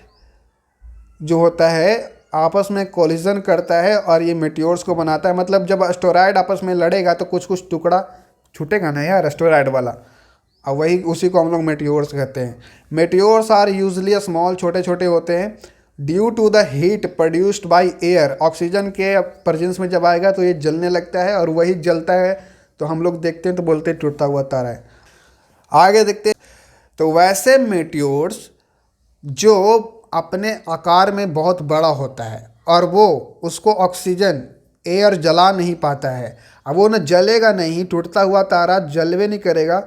जो होता है आपस में कोलिजन करता है और ये मेटियोर्स को बनाता है। मतलब जब एस्टेरॉयड आपस में लड़ेगा तो कुछ टुकड़ा छूटेगा ना यार एस्टेरॉयड वाला, और वही उसी को हम लोग मेटियोर्स कहते हैं। मेटियोर्स आर यूजली स्मॉल, छोटे होते हैं। Due to the heat produced by air, oxygen के प्रेजेंस में जब आएगा तो ये जलने लगता है, और वही जलता है तो हम लोग देखते हैं तो बोलते हैं टूटता हुआ तारा है। आगे देखते हैं तो वैसे मेटियोर्स जो अपने आकार में बहुत बड़ा होता है और वो उसको ऑक्सीजन एयर जला नहीं पाता है। अब वो न जलेगा नहीं, टूटता हुआ तारा जलवे नहीं करेगा,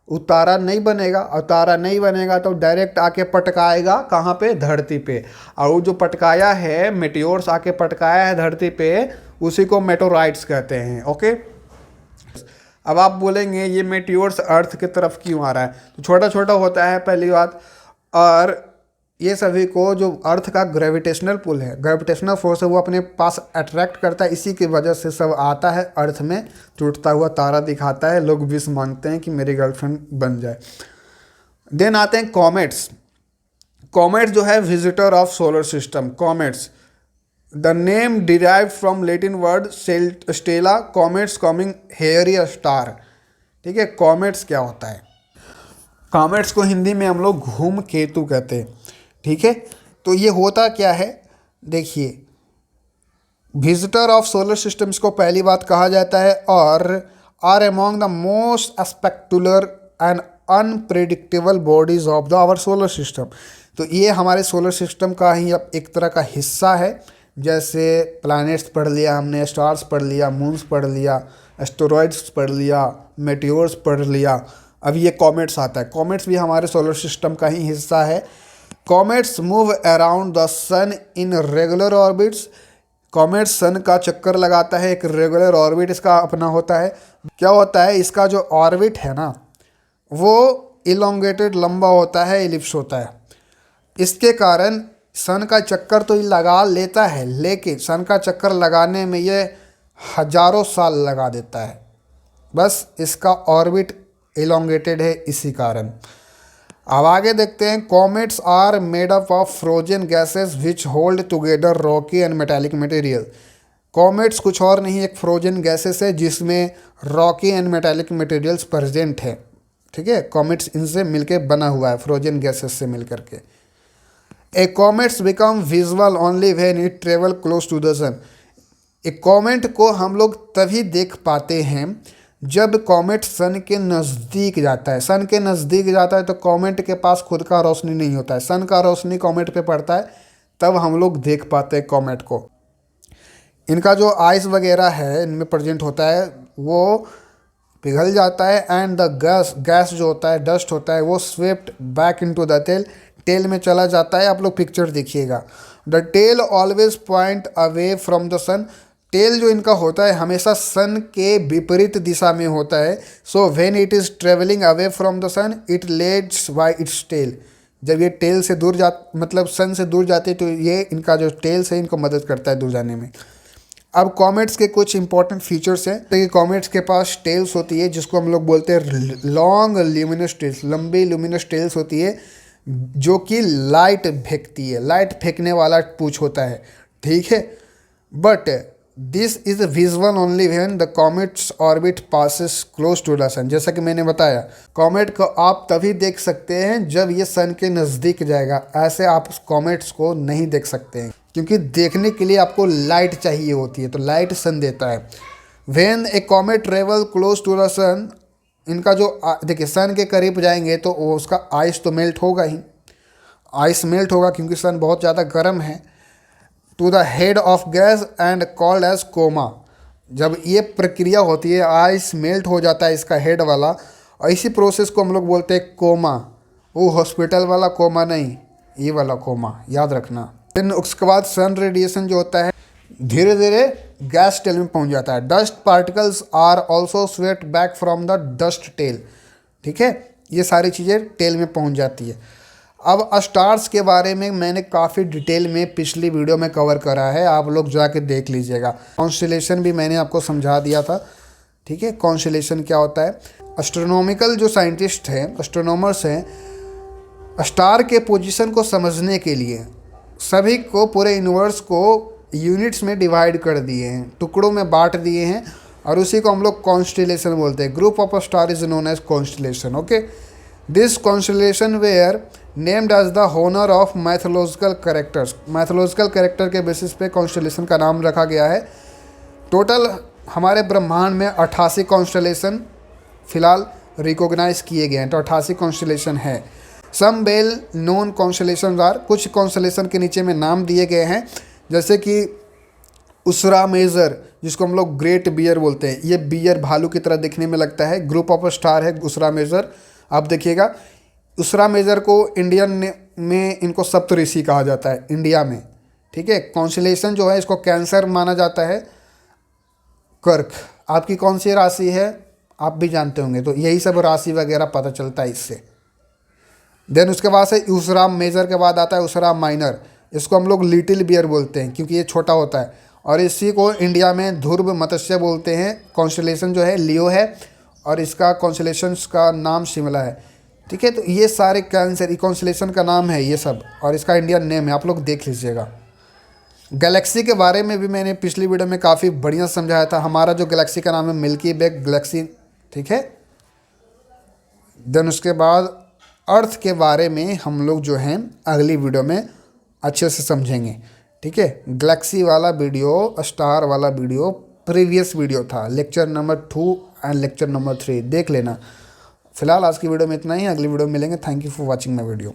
वो तारा नहीं बनेगा, और तारा नहीं बनेगा तो डायरेक्ट आके पटकाएगा कहाँ पे, धरती पे। और वो जो पटकाया है मेटियोर्स आके पटकाया है धरती पे, उसी को मेटेरोइड्स कहते हैं। ओके, अब आप बोलेंगे ये मेटियोर्स अर्थ की तरफ क्यों आ रहा है, तो छोटा होता है पहली बात, और ये सभी को जो अर्थ का ग्रेविटेशनल पुल है, ग्रेविटेशनल फोर्स है, वो अपने पास अट्रैक्ट करता है। इसी की वजह से सब आता है अर्थ में, टूटता हुआ तारा दिखाता है, लोग विश मांगते हैं कि मेरी गर्लफ्रेंड बन जाए। देन आते हैं कॉमेट्स। कॉमेट्स जो है visitor of solar system. Comets the name derived from Latin word Stella, comets coming here star, ठीक है। कॉमेट्स क्या होता है, कॉमेट्स को हिंदी में हम लोग घूम केतु कहते हैं, ठीक है। तो ये होता क्या है, देखिए विजिटर ऑफ सोलर सिस्टम इसको पहली बात कहा जाता है, और are among the most spectacular and unpredictable bodies of the our solar system. तो ये हमारे सोलर सिस्टम का ही अब एक तरह का हिस्सा है। जैसे प्लैनेट्स पढ़ लिया हमने, स्टार्स पढ़ लिया, मून्स पढ़ लिया, एस्टेरॉइड्स पढ़ लिया, मेटियोर्स पढ़ लिया, अब ये कॉमेट्स आता है। कॉमेट्स भी हमारे सोलर सिस्टम का ही हिस्सा है। Comets move around the sun in regular orbits. Comet sun का चक्कर लगाता है, एक रेगुलर ऑर्बिट इसका अपना होता है। क्या होता है, इसका जो ऑर्बिट है ना वो इलोंगेटेड लंबा होता है, इलिप्स होता है। इसके कारण सन का चक्कर तो ये लगा लेता है, लेकिन सन का चक्कर लगाने में ये हजारों साल लगा देता है। बस इसका ऑर्बिट इलोंगेटेड है इसी कारण। अब आगे देखते हैं। Comets are made up of frozen gases which hold together rocky and metallic material. Comets कुछ और नहीं, एक फ्रोजन गैसेस है जिसमें rocky and metallic materials present है। ठीक है, कॉमेट्स इनसे मिलके बना हुआ है, फ्रोजन गैसेस से मिल करके। A comets become visual only when it travel close to the sun. एक कॉमेट को हम लोग तभी देख पाते हैं जब कॉमेट सन के नज़दीक जाता है। सन के नज़दीक जाता है तो कॉमेट के पास खुद का रोशनी नहीं होता है, सन का रोशनी कॉमेट पे पड़ता है, तब हम लोग देख पाते हैं कॉमेट को। इनका जो आइस वगैरह है इनमें प्रेजेंट होता है वो पिघल जाता है, एंड द गैस जो होता है, डस्ट होता है, वो swept back into the tail में चला जाता है। आप लोग पिक्चर देखिएगा। The tail always point away from the sun. Tail जो इनका होता है हमेशा सन के विपरीत दिशा में होता है। So when it is travelling away from the sun it leads by its tail. जब ये टेल से दूर मतलब सन से दूर जाते तो ये इनका जो टेल्स है इनको मदद करता है दूर जाने में। अब कॉमेट्स के कुछ इंपॉर्टेंट फीचर्स हैं। तो ये कॉमेट्स के पास टेल्स होती है जिसको हम लोग बोलते हैं लॉन्ग ल्यूमिनस टेल्स, लंबी ल्यूमिनस टेल्स होती है जो कि लाइट फेंकती है, लाइट फेंकने वाला पूंछ होता है। ठीक है, but this is visual only when the comets orbit passes close to the sun. जैसा कि मैंने बताया, कॉमेट को आप तभी देख सकते हैं जब ये सन के नज़दीक जाएगा, ऐसे आप उस कॉमेट्स को नहीं देख सकते हैं, क्योंकि देखने के लिए आपको लाइट चाहिए होती है, तो लाइट सन देता है। When a comet travel close to the sun, इनका जो देखिए सन के करीब जाएंगे तो उसका आइस तो मेल्ट होगा ही, आइस मेल्ट होगा क्योंकि सन बहुत ज़्यादा गर्म है। To the head of gas and called as coma. जब ये प्रक्रिया होती है, आइस मेल्ट हो जाता है इसका हेड वाला, और इसी प्रोसेस को हम लोग बोलते हैं कोमा। वो हॉस्पिटल वाला कोमा नहीं, ये वाला कोमा, याद रखना। फिर उसके बाद सन रेडिएशन जो होता है धीरे धीरे गैस टेल में पहुंच जाता है। Dust particles are also swept back from the dust tail. ठीक है, ये सारी चीज़ें टेल में पहुंच जाती है। अब स्टार्स के बारे में मैंने काफ़ी डिटेल में पिछली वीडियो में कवर करा है, आप लोग जाके देख लीजिएगा। कॉन्स्टेलेशन भी मैंने आपको समझा दिया था। ठीक है, कॉन्स्टेलेशन क्या होता है। एस्ट्रोनॉमिकल जो साइंटिस्ट हैं, एस्ट्रोनॉमर्स हैं, स्टार के पोजीशन को समझने के लिए सभी को, पूरे यूनिवर्स को यूनिट्स में डिवाइड कर दिए हैं, टुकड़ों में बांट दिए हैं, और उसी को हम लोग कॉन्स्टेलेशन बोलते हैं। Group of star is known as constellation. Okay, this constellation were named as the honour of mythological characters. Mythological character के बेसिस पे कॉन्स्टेलेशन का नाम रखा गया है। टोटल हमारे ब्रह्मांड में 88 कॉन्स्टेलेशन फिलहाल रिकॉग्नाइज किए गए हैं, तो 88 कॉन्स्टेलेशन है। Some well known constellation are, कुछ कॉन्स्टेलेशन के नीचे में नाम दिए गए हैं, जैसे कि उसरा मेजर, जिसको हम लोग ग्रेट बियर बोलते हैं। ये बियर भालू की तरह दिखने में लगता है। ग्रुप ऑफ स्टार है उसरा मेजर। आप देखिएगा, उसरा मेजर को इंडियन में इनको सप्तऋषि कहा जाता है इंडिया में। ठीक है, कॉन्स्टेलेशन जो है इसको कैंसर माना जाता है। कर्क आपकी कौन सी राशि है आप भी जानते होंगे, तो यही सब राशि वगैरह पता चलता है इससे। देन उसके बाद से उसरा मेजर के बाद आता है उसरा माइनर। इसको हम लोग लिटिल बियर बोलते हैं क्योंकि ये छोटा होता है, और इसी को इंडिया में ध्रुव मत्स्य बोलते हैं। कॉन्स्टेलेशन जो है लियो है, और इसका कॉन्स्टेलेशंस का नाम शिमला है। ठीक है, तो ये सारे कैंसर कॉन्स्टेलेशन का नाम है ये सब, और इसका इंडियन नेम है, आप लोग देख लीजिएगा। गैलेक्सी के बारे में भी मैंने पिछली वीडियो में काफ़ी बढ़िया समझाया था। हमारा जो गैलेक्सी का नाम है मिल्की वे गैलेक्सी। ठीक है, देन उसके बाद अर्थ के बारे में हम लोग जो हैं अगली वीडियो में अच्छे से समझेंगे। ठीक है, गैलेक्सी वाला वीडियो, स्टार वाला वीडियो प्रीवियस वीडियो था, lecture number 2 and lecture number 3 देख लेना। फिलहाल आज की वीडियो में इतना ही, अगली वीडियो में मिलेंगे। Thank you for watching my video.